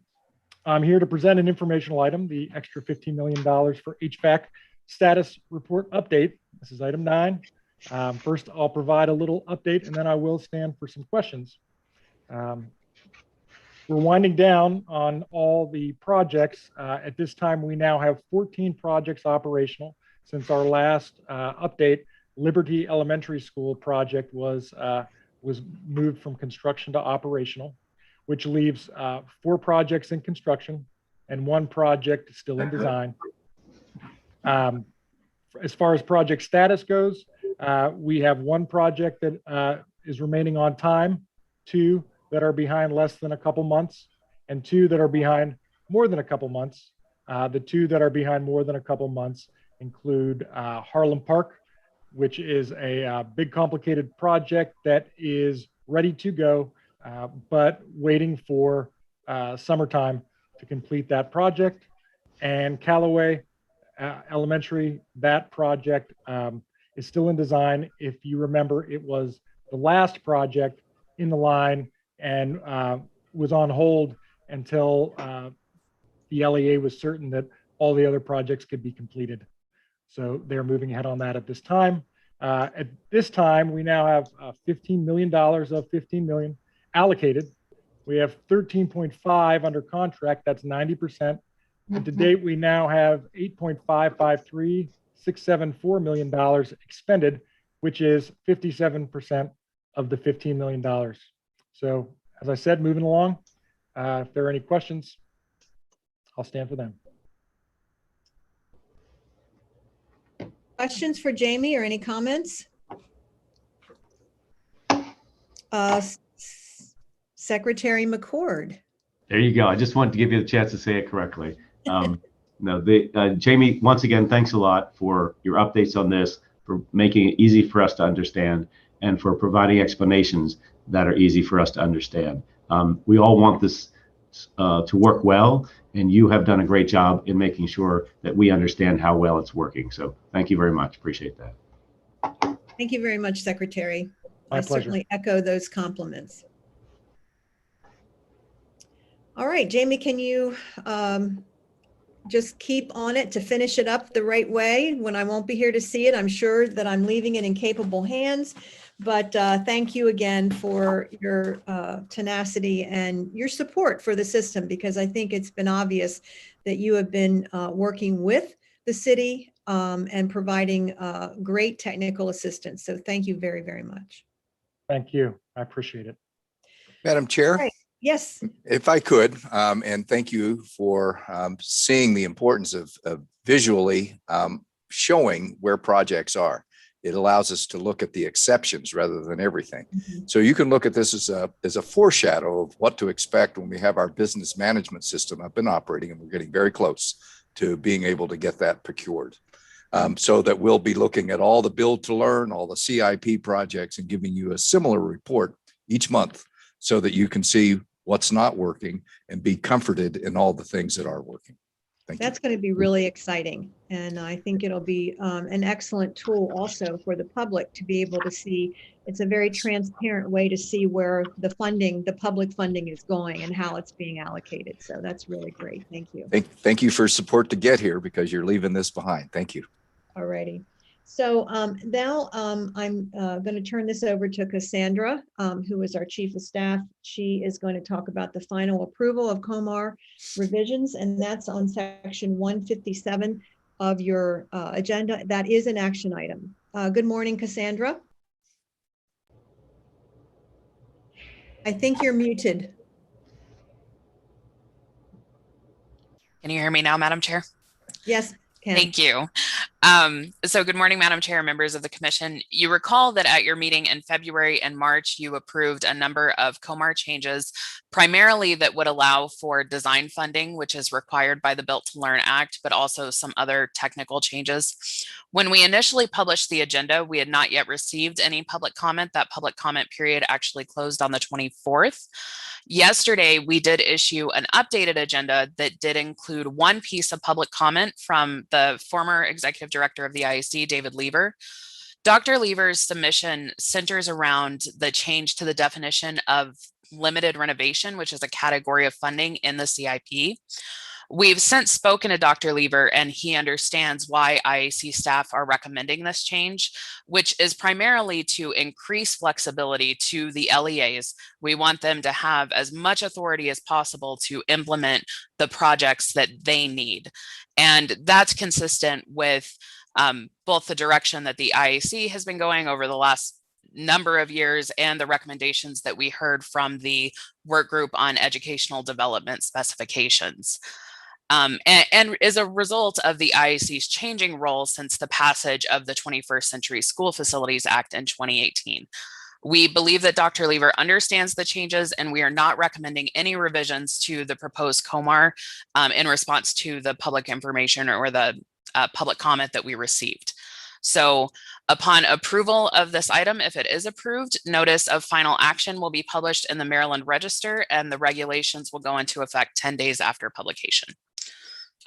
Speaker 10: here to present an informational item, the extra $15 million for HVAC status report update. This is item 9. First, I'll provide a little update, and then I will stand for some questions. We're winding down on all the projects. At this time, we now have 14 projects operational. Since our last update, Liberty Elementary School project was moved from construction to operational, which leaves 4 projects in construction and 1 project still in design. As far as project status goes, we have 1 project that is remaining on time, 2 that are behind less than a couple months, and 2 that are behind more than a couple months. The 2 that are behind more than a couple months include Harlem Park, which is a big complicated project that is ready to go, but waiting for summertime to complete that project. And Callaway Elementary, that project is still in design. If you remember, it was the last project in the line and was on hold until the LEA was certain that all the other projects could be completed. So they're moving ahead on that at this time. At this time, we now have $15 million of $15 million allocated. We have 13.5 under contract, that's 90%. And to date, we now have $8.553674 million expended, which is 57% of the $15 million. So as I said, moving along, if there are any questions, I'll stand for them.
Speaker 1: Questions for Jamie or any comments? Secretary McCord.
Speaker 12: There you go. I just wanted to give you the chance to say it correctly. Jamie, once again, thanks a lot for your updates on this, for making it easy for us to understand, and for providing explanations that are easy for us to understand. We all want this to work well, and you have done a great job in making sure that we understand how well it's working. So thank you very much. Appreciate that.
Speaker 1: Thank you very much, Secretary.
Speaker 10: My pleasure.
Speaker 1: Certainly echo those compliments. All right, Jamie, can you just keep on it to finish it up the right way when I won't be here to see it? I'm sure that I'm leaving it in capable hands, but thank you again for your tenacity and your support for the system, because I think it's been obvious that you have been working with the city and providing great technical assistance. So thank you very, very much.
Speaker 10: Thank you. I appreciate it.
Speaker 4: Madam Chair?
Speaker 1: All right. Yes.
Speaker 4: If I could, and thank you for seeing the importance of visually showing where projects are. It allows us to look at the exceptions rather than everything.
Speaker 1: Mm-hmm.
Speaker 4: So you can look at this as a foreshadow of what to expect when we have our business management system up and operating, and we're getting very close to being able to get that procured. So that we'll be looking at all the build to learn, all the CIP projects, and giving you a similar report each month so that you can see what's not working and be comforted in all the things that are working. Thank you.
Speaker 1: That's going to be really exciting. And I think it'll be an excellent tool also for the public to be able to see. It's a very transparent way to see where the funding, the public funding is going and how it's being allocated. So that's really great. Thank you.
Speaker 4: Thank you for support to get here, because you're leaving this behind. Thank you.
Speaker 1: All righty. So now I'm going to turn this over to Cassandra, who is our Chief of Staff. She is going to talk about the final approval of COMAR revisions, and that's on section 157 of your agenda. That is an action item. Good morning, Cassandra. I think you're muted.
Speaker 2: Can you hear me now, Madam Chair?
Speaker 1: Yes, Ken.
Speaker 2: Thank you. So good morning, Madam Chair, members of the Commission. You recall that at your meeting in February and March, you approved a number of COMAR changes, primarily that would allow for design funding, which is required by the Built to Learn Act, but also some other technical changes. When we initially published the agenda, we had not yet received any public comment. That public comment period actually closed on the 24th. Yesterday, we did issue an updated agenda that did include one piece of public comment from the former executive director of the IAC, David Lever. Dr. Lever's submission centers around the change to the definition of limited renovation, which is a category of funding in the CIP. We've since spoken to Dr. Lever, and he understands why IAC staff are recommending this change, which is primarily to increase flexibility to the LEAs. We want them to have as much authority as possible to implement the projects that they need. And that's consistent with both the direction that the IAC has been going over the last number of years and the recommendations that we heard from the work group on educational development specifications. And as a result of the IAC's changing role since the passage of the 21st Century School Facilities Act in 2018. We believe that Dr. Lever understands the changes, and we are not recommending any revisions to the proposed COMAR in response to the public information or the public comment that we received. So upon approval of this item, if it is approved, notice of final action will be published in the Maryland Register, and the regulations will go into effect 10 days after publication.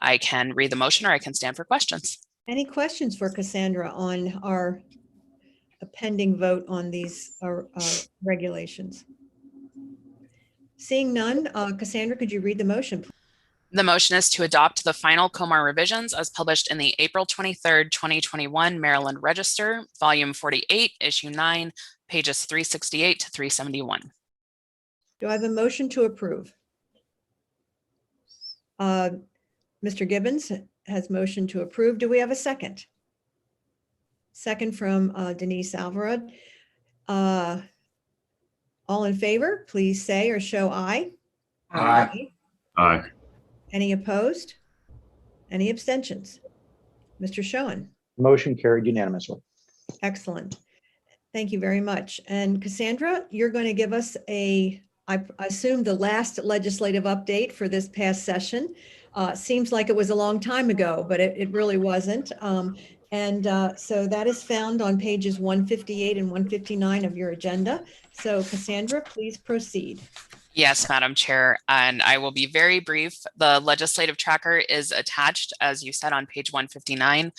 Speaker 2: I can read the motion or I can stand for questions.
Speaker 1: Any questions for Cassandra on our pending vote on these regulations? Seeing none, Cassandra, could you read the motion, please?
Speaker 2: The motion is to adopt the final COMAR revisions as published in the April 23rd, 2021 Maryland Register, Volume 48, Issue 9, pages 368 to 371.
Speaker 1: Do I have a motion to approve? Mr. Gibbons has motion to approve. Do we have a second? Second from Denise Alvarado. All in favor, please say or show aye.
Speaker 3: Aye.
Speaker 12: Aye.
Speaker 1: Any opposed? Any abstentions? Mr. Schoen.
Speaker 8: Motion carried unanimously.
Speaker 1: Excellent. Thank you very much. And Cassandra, you're going to give us I assume the last legislative update for this past session. Seems like it was a long time ago, but it really wasn't. So that is found on pages 158 and 159 of your agenda. So Cassandra, please proceed.
Speaker 2: Yes, Madam Chair, and I will be very brief. The legislative tracker is attached, as you said, on page 159.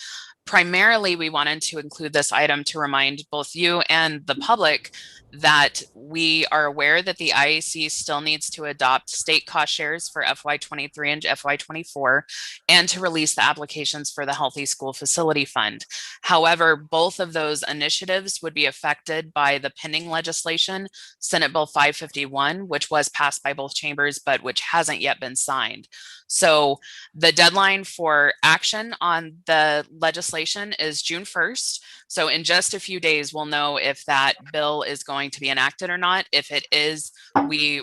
Speaker 2: Primarily, we wanted to include this item to remind both you and the public that we are aware that the IAC still needs to adopt state cost shares for FY23 and FY24 and to release the applications for the Healthy School Facility Fund. However, both of those initiatives would be affected by the pending legislation, Senate Bill 551, which was passed by both chambers, but which hasn't yet been signed. So the deadline for action on the legislation is June 1st. So in just a few days, we'll know if that bill is going to be enacted or not. If it is,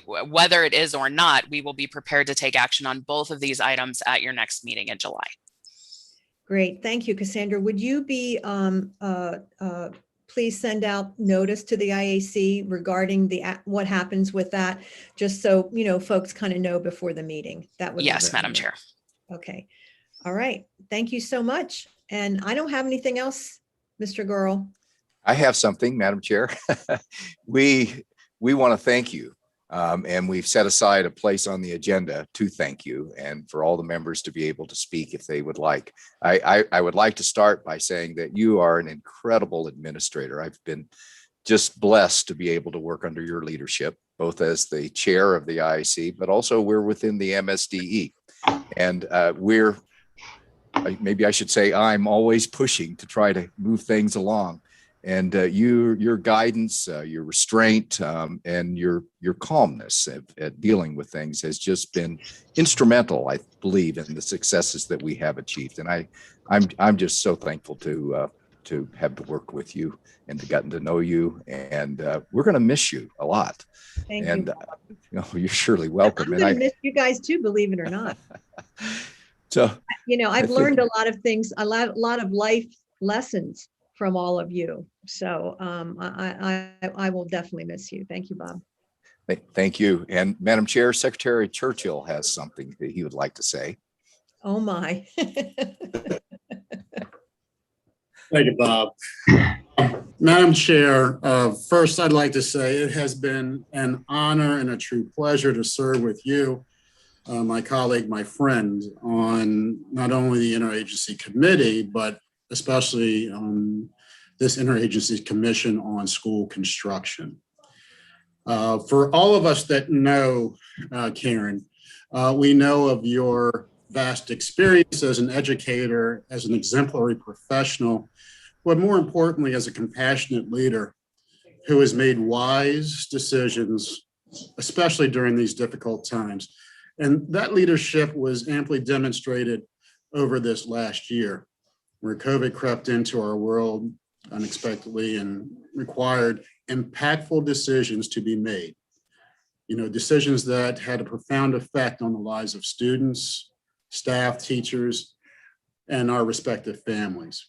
Speaker 2: whether it is or not, we will be prepared to take action on both of these items at your next meeting in July.
Speaker 1: Great. Thank you, Cassandra. Would you be, please send out notice to the IAC regarding what happens with that, just so, folks kind of know before the meeting. That would
Speaker 2: Yes, Madam Chair.
Speaker 1: Okay. All right. Thank you so much. And I don't have anything else, Mr. Gurl.
Speaker 4: I have something, Madam Chair. We want to thank you. And we've set aside a place on the agenda to thank you and for all the members to be able to speak if they would like. I would like to start by saying that you are an incredible administrator. I've been just blessed to be able to work under your leadership, both as the chair of the IAC, but also we're within the MSDE. And maybe I should say, I'm always pushing to try to move things along. And your guidance, your restraint, and your calmness at dealing with things has just been instrumental, I believe, in the successes that we have achieved. And I'm just so thankful to to have worked with you and to gotten to know you. And we're going to miss you a lot.
Speaker 1: Thank
Speaker 4: And
Speaker 1: you.
Speaker 4: you're surely welcome.
Speaker 1: I'm going to miss you guys too, believe it or not.
Speaker 4: So,
Speaker 1: I've learned a lot of things, a lot of life lessons from all of you. So I will definitely miss you. Thank you, Bob.
Speaker 4: Thank you. And Madam Chair, Secretary Churchill has something that he would like to say.
Speaker 1: Oh, my.
Speaker 7: Thank you, Bob. Madam Chair, first I'd like to say it has been an honor and a true pleasure to serve with you, my colleague, my friend, on not only the Interagency Committee, but especially on this Interagency Commission on School Construction. For all of us that know Karen, we know of your vast experience as an educator, as an exemplary professional, but more importantly, as a compassionate leader who has made wise decisions, especially during these difficult times. And that leadership was amply demonstrated over this last year, where COVID crept into our world unexpectedly and required impactful decisions to be made. Decisions that had a profound effect on the lives of students, staff, teachers, and our respective families.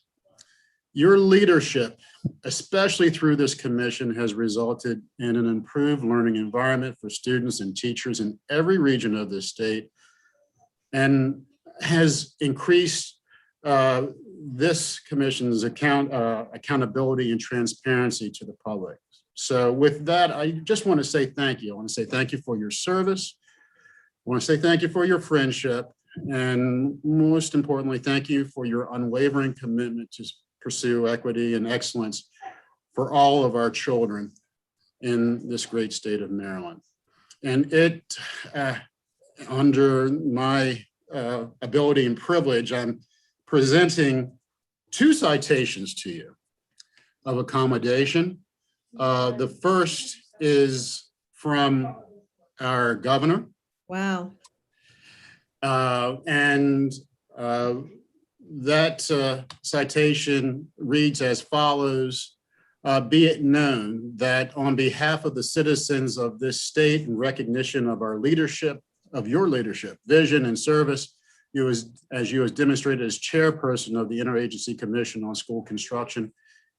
Speaker 7: Your leadership, especially through this commission, has resulted in an improved learning environment for students and teachers in every region of the state, and has increased this commission's accountability and transparency to the public. So with that, I just want to say thank you. I want to say thank you for your service. I want to say thank you for your friendship. And most importantly, thank you for your unwavering commitment to pursue equity and excellence for all of our children in this great state of Maryland. And under my ability and privilege, I'm presenting 2 citations to you of accommodation. The first is from our governor.
Speaker 1: Wow.
Speaker 7: That citation reads as follows: be it known that on behalf of the citizens of this state, in recognition of our leadership, of your leadership, vision, and service, as you as demonstrated as chairperson of the Interagency Commission on School Construction,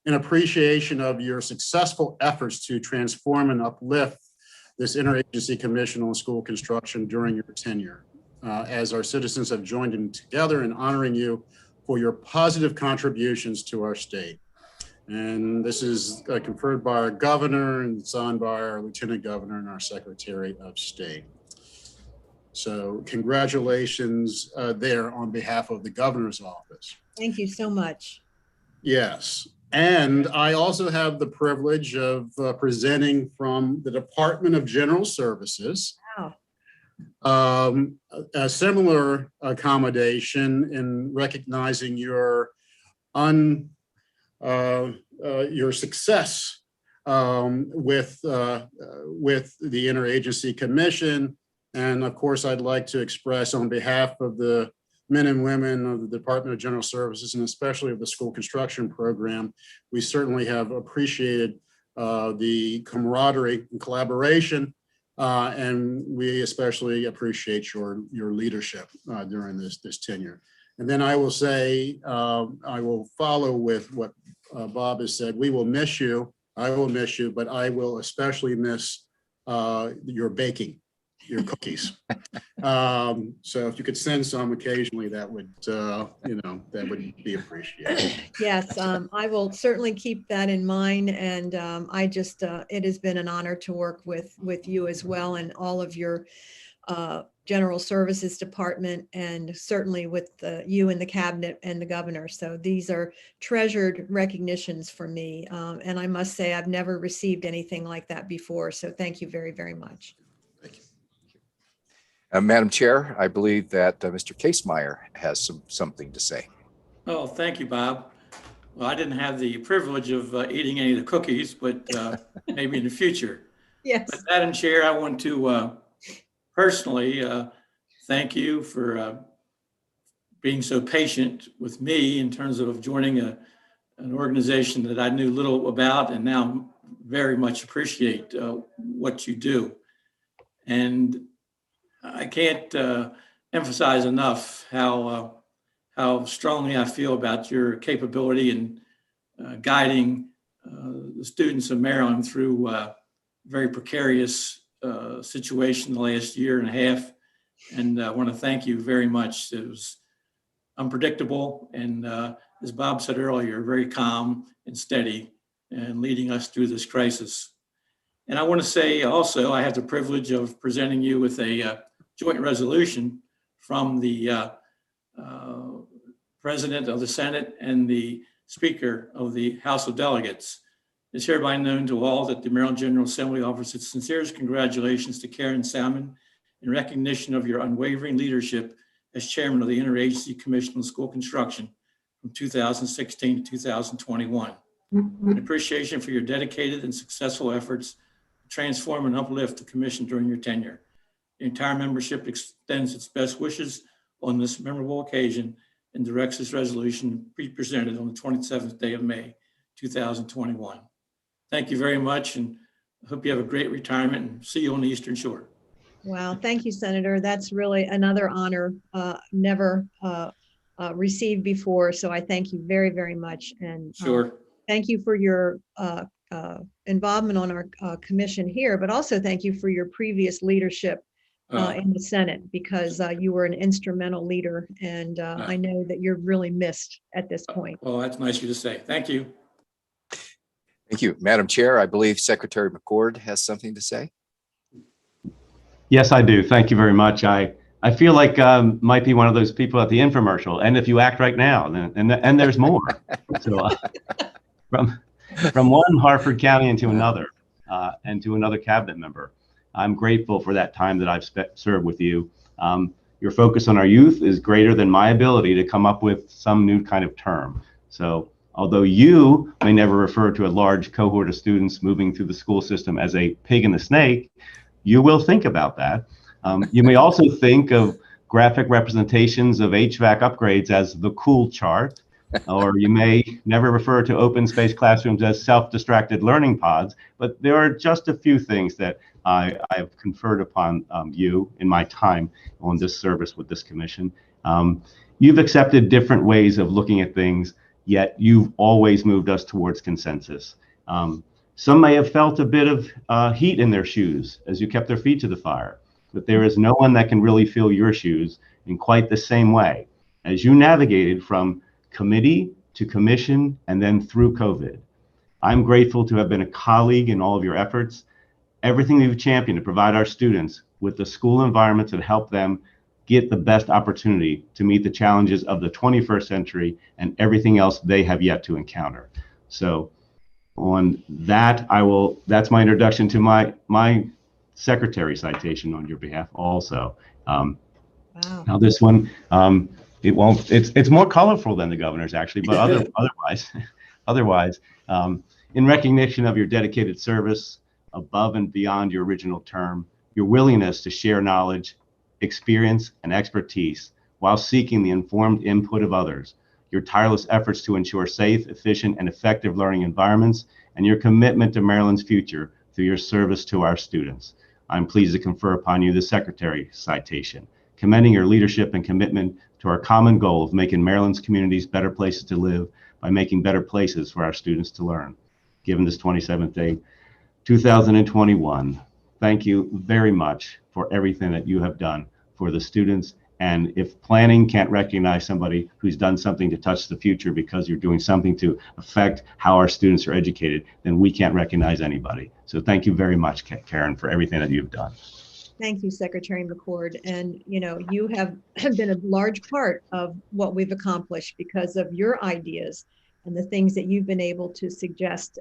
Speaker 7: in appreciation of your successful efforts to transform and uplift this Interagency Commission on School Construction during your tenure. As our citizens have joined in together in honoring you for your positive contributions to our state. And this is conferred by our governor and signed by our lieutenant governor and our secretary of state. So congratulations there on behalf of the governor's office.
Speaker 1: Thank you so much.
Speaker 7: Yes. And I also have the privilege of presenting from the Department of General Services.
Speaker 1: Wow.
Speaker 7: A similar accommodation in recognizing your success with the Interagency Commission. And of course, I'd like to express on behalf of the men and women of the Department of General Services, and especially of the school construction program, we certainly have appreciated the camaraderie and collaboration. And we especially appreciate your leadership during this tenure. And then I will say, I will follow with what Bob has said. We will miss you. I will miss you, but I will especially miss your baking, your cookies. So if you could send some occasionally, that would, that would be appreciated.
Speaker 1: Yes, I will certainly keep that in mind. And it has been an honor to work with you as well, and all of your General Services Department, and certainly with you and the cabinet and the governor. So these are treasured recognitions for me. And I must say, I've never received anything like that before. So thank you very, very much.
Speaker 7: Thank you.
Speaker 4: Madam Chair, I believe that Mr. Casemeyer has something to say.
Speaker 14: Oh, thank you, Bob. Well, I didn't have the privilege of eating any of the cookies, but maybe in the future.
Speaker 1: Yes.
Speaker 14: But Madam Chair, I want to personally thank you for being so patient with me in terms of joining an organization that I knew little about and now very much appreciate what you do. And I can't emphasize enough how strongly I feel about your capability in guiding the students of Maryland through a very precarious situation the last year and a half. And I want to thank you very much. It was unpredictable. And as Bob said earlier, very calm and steady and leading us through this crisis. And I want to say also, I have the privilege of presenting you with a joint resolution from the President of the Senate and the Speaker of the House of Delegates. It's hereby known to all that the Maryland General Assembly offers its sincerest congratulations to Karen Salmon in recognition of your unwavering leadership as chairman of the Interagency Commission on School Construction from 2016 to 2021. An appreciation for your dedicated and successful efforts to transform and uplift the commission during your tenure. The entire membership extends its best wishes on this memorable occasion and directs this resolution to be presented on the 27th day of May, 2021. Thank you very much, and I hope you have a great retirement and see you on the Eastern Shore.
Speaker 1: Wow, thank you, Senator. That's really another honor never received before. So I thank you very, very much. And
Speaker 14: Sure.
Speaker 1: Thank you for your involvement on our commission here, but also thank you for your previous leadership in the Senate, because you were an instrumental leader, and I know that you're really missed at this point.
Speaker 14: Well, that's nice of you to say. Thank you.
Speaker 4: Thank you. Madam Chair, I believe Secretary McCord has something to say.
Speaker 12: Yes, I do. Thank you very much. I feel like might be one of those people at the infomercial. And if you act right now, and there's more. So from one Harford County into another, and to another cabinet member, I'm grateful for that time that I've served with you. Your focus on our youth is greater than my ability to come up with some new kind of term. So although you may never refer to a large cohort of students moving through the school system as a pig in the snake, you will think about that. You may also think of graphic representations of HVAC upgrades as the cool chart, or you may never refer to open space classrooms as self-distracted learning pods, but there are just a few things that I have conferred upon you in my time on this service with this commission. You've accepted different ways of looking at things, yet you've always moved us towards consensus. Some may have felt a bit of heat in their shoes as you kept their feet to the fire, but there is no one that can really feel your shoes in quite the same way as you navigated from committee to commission and then through COVID. I'm grateful to have been a colleague in all of your efforts, everything you've championed to provide our students with the school environments that help them get the best opportunity to meet the challenges of the 21st century and everything else they have yet to encounter. So on that, that's my introduction to my secretary citation on your behalf also.
Speaker 1: Wow.
Speaker 12: Now this one, it's more colorful than the governor's actually, but otherwise, in recognition of your dedicated service above and beyond your original term, your willingness to share knowledge, experience, and expertise while seeking the informed input of others, your tireless efforts to ensure safe, efficient, and effective learning environments, and your commitment to Maryland's future through your service to our students. I'm pleased to confer upon you the Secretary citation, commending your leadership and commitment to our common goal of making Maryland's communities better places to live by making better places for our students to learn. Given this 27th day, 2021, thank you very much for everything that you have done for the students. And if planning can't recognize somebody who's done something to touch the future because you're doing something to affect how our students are educated, then we can't recognize anybody. So thank you very much, Karen, for everything that you've done.
Speaker 1: Thank you, Secretary McCord. And, you have been a large part of what we've accomplished because of your ideas and the things that you've been able to suggest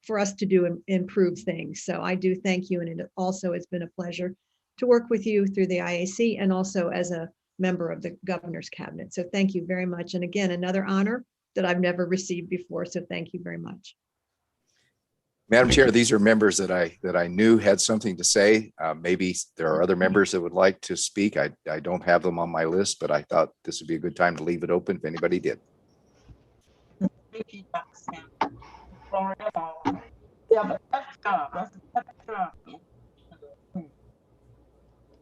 Speaker 1: for us to do and improve things. So I do thank you. And it also has been a pleasure to work with you through the IAC and also as a member of the governor's cabinet. So thank you very much. And again, another honor that I've never received before. So thank you very much.
Speaker 4: Madam Chair, these are members that I knew had something to say. Maybe there are other members that would like to speak. I don't have them on my list, but I thought this would be a good time to leave it open if anybody did.
Speaker 15: thank you, Dr. Sam. Florida, yeah, but that's job. That's a tough job.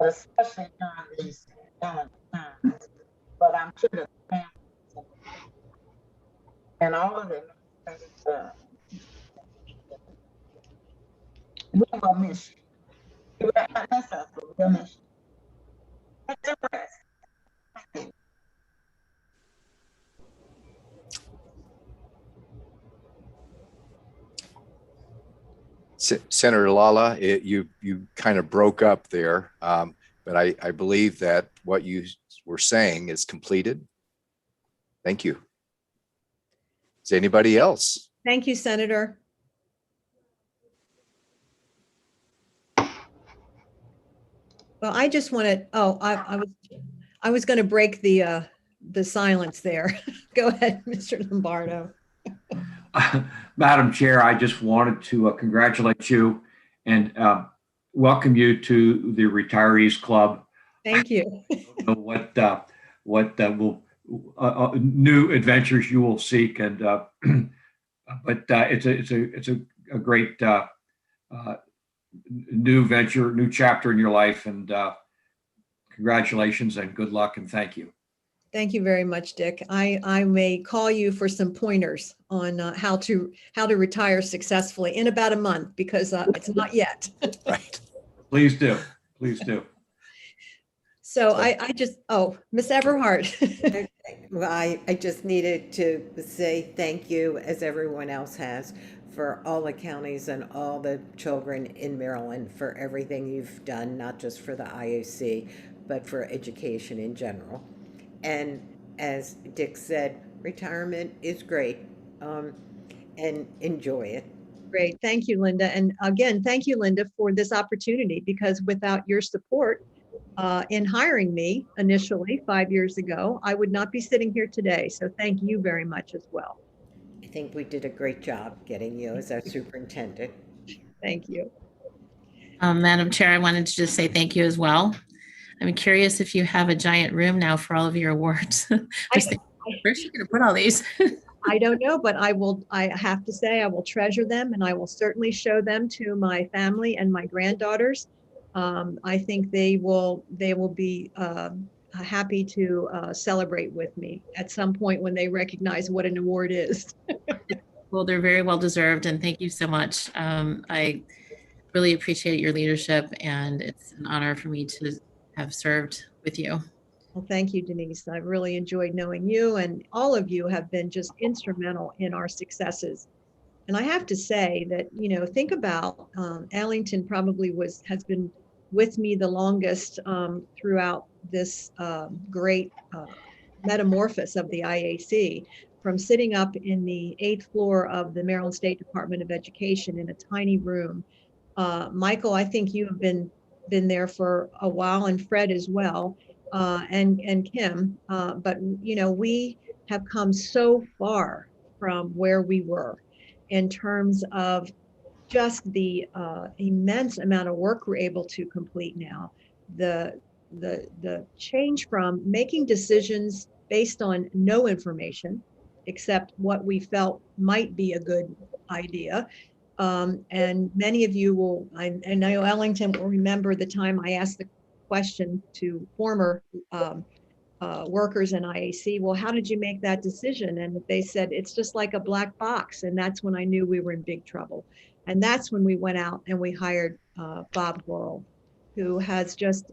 Speaker 15: Especially during these times. But I'm sure the families and all of them, we will miss you. That's us, we'll miss you. Take a rest. Thank you.
Speaker 4: Senator Lala, you kind of broke up there, but I believe that what you were saying is completed. Thank you. Is anybody else?
Speaker 1: Thank you, Senator. Well, I just wanted, I was going to break the silence there. Go ahead, Mr. Lombardo.
Speaker 3: Madam Chair, I just wanted to congratulate you and welcome you to the Retirees Club.
Speaker 1: Thank you.
Speaker 3: I don't know what will new adventures you will seek, and but it's a great new venture, new chapter in your life, and congratulations and good luck and thank you.
Speaker 1: Thank you very much, Dick. I may call you for some pointers on how to retire successfully in about a month, because it's not yet.
Speaker 4: Right.
Speaker 3: Please do. Please do.
Speaker 1: So I just, Miss Everhart.
Speaker 5: Well, I just needed to say thank you, as everyone else has, for all the counties and all the children in Maryland for everything you've done, not just for the IAC, but for education in general. And as Dick said, retirement is great, and enjoy it.
Speaker 1: Great. Thank you, Linda. And again, thank you, Linda, for this opportunity, because without your support in hiring me initially 5 years ago, I would not be sitting here today. So thank you very much as well.
Speaker 5: I think we did a great job getting you as our superintendent.
Speaker 1: Thank you.
Speaker 9: Madam Chair, I wanted to just say thank you as well. I'm curious if you have a giant room now for all of your awards. Where's you going to put all these?
Speaker 1: I don't know, but I have to say I will treasure them, and I will certainly show them to my family and my granddaughters. I think they will be happy to celebrate with me at some point when they recognize what an award is.
Speaker 9: Well, they're very well deserved, and thank you so much. I really appreciate your leadership, and it's an honor for me to have served with you.
Speaker 1: Well, thank you, Denise. I've really enjoyed knowing you, and all of you have been just instrumental in our successes. And I have to say that, think about Ellington probably has been with me the longest throughout this great metamorphosis of the IAC, from sitting up in the 8th floor of the Maryland State Department of Education in a tiny room. Michael, I think you have been there for a while, and Fred as well, and Kim. But we have come so far from where we were in terms of just the immense amount of work we're able to complete now. The change from making decisions based on no information except what we felt might be a good idea. And many of you will, I know Ellington will remember the time I asked the question to former workers in IAC, well, how did you make that decision? And they said, it's just like a black box. And that's when I knew we were in big trouble. And that's when we went out and we hired Bob Worrell, who has just,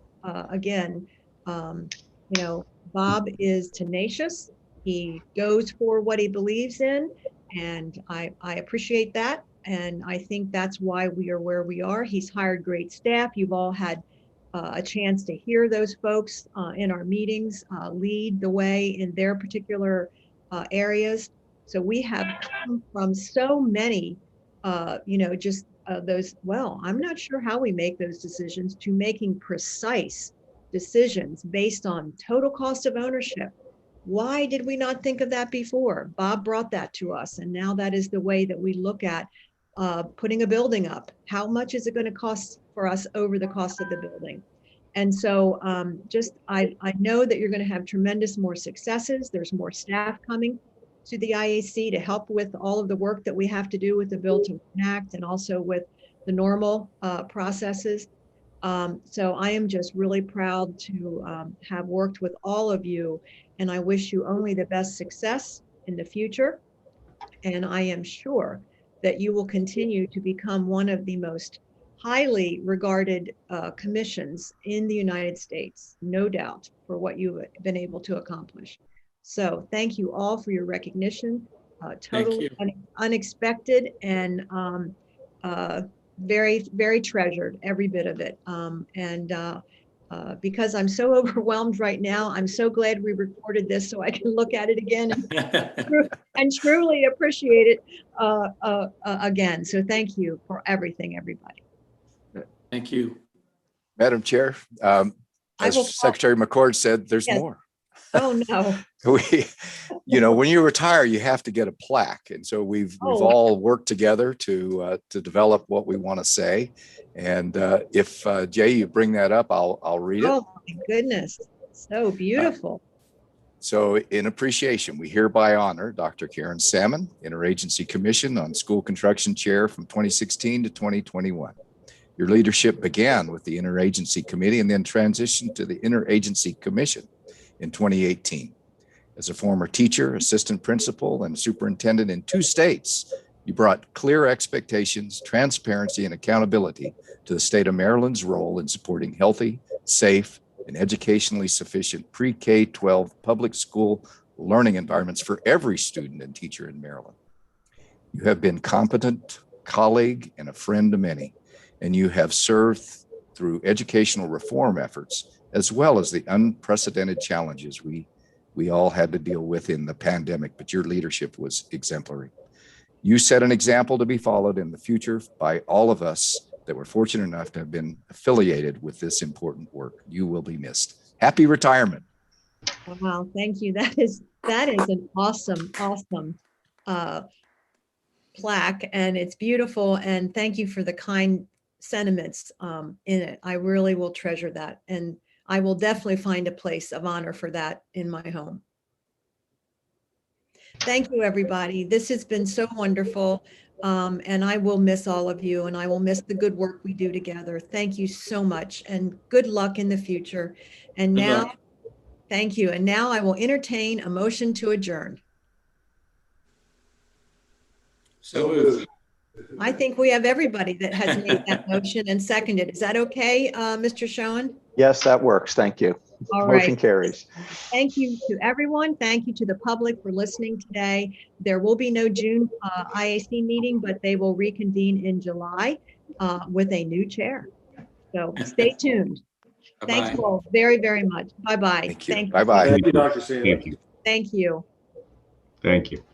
Speaker 1: again, Bob is tenacious. He goes for what he believes in. And I appreciate that. And I think that's why we are where we are. He's hired great staff. You've all had a chance to hear those folks in our meetings lead the way in their particular areas. So we have come from so many, those, well, I'm not sure how we make those decisions, to making precise decisions based on total cost of ownership. Why did we not think of that before? Bob brought that to us, and now that is the way that we look at putting a building up. How much is it going to cost for us over the cost of the building? And so I know that you're going to have tremendous more successes. There's more staff coming. to the IAC to help with all of the work that we have to do with the Bill to Enact and also with the normal processes. So I am just really proud to have worked with all of you, and I wish you only the best success in the future. And I am sure that you will continue to become one of the most highly regarded commissions in the United States, no doubt, for what you've been able to accomplish. So thank you all for your recognition. Totally unexpected and very, very treasured, every bit of it. Because I'm so overwhelmed right now, I'm so glad we recorded this so I can look at it again and truly appreciate it again. So thank you for everything, everybody.
Speaker 14: Thank you.
Speaker 4: Madam Chair, as Secretary McCord said, there's more.
Speaker 1: Oh, no.
Speaker 4: When you retire, you have to get a plaque. And so we've all worked together to develop what we want to say. And if Jay, you bring that up, I'll read it.
Speaker 1: Oh my goodness. So beautiful.
Speaker 4: So in appreciation, we hereby honor Dr. Karen Salmon, Interagency Commission on School Construction Chair from 2016 to 2021. Your leadership began with the Interagency Committee and then transitioned to the Interagency Commission in 2018. As a former teacher, assistant principal, and superintendent in 2 states, you brought clear expectations, transparency, and accountability to the state of Maryland's role in supporting healthy, safe, and educationally sufficient pre-K-12 public school learning environments for every student and teacher in Maryland. You have been competent colleague and a friend to many, and you have served through educational reform efforts, as well as the unprecedented challenges we all had to deal with in the pandemic, but your leadership was exemplary. You set an example to be followed in the future by all of us that were fortunate enough to have been affiliated with this important work. You will be missed. Happy retirement.
Speaker 1: Wow, thank you. That is an awesome plaque, and it's beautiful. And thank you for the kind sentiments in it. I really will treasure that, and I will definitely find a place of honor for that in my home. Thank you, everybody. This has been so wonderful. And I will miss all of you, and I will miss the good work we do together. Thank you so much, and good luck in the future. And now, thank you. And now I will entertain a motion to adjourn.
Speaker 14: So moved.
Speaker 1: I think we have everybody that has made that motion and seconded. Is that okay, Mr. Schoen?
Speaker 8: Yes, that works. Thank you.
Speaker 1: All
Speaker 8: Motion
Speaker 1: right.
Speaker 8: carries.
Speaker 1: Thank you to everyone. Thank you to the public for listening today. There will be no June IAC meeting, but they will reconvene in July with a new chair. So stay tuned. Thank you all very, very much. Bye-bye.
Speaker 4: Thank you. Bye-bye.
Speaker 3: Thank you, Dr. Salmon.
Speaker 12: Thank you.
Speaker 1: Thank you.
Speaker 12: Thank you.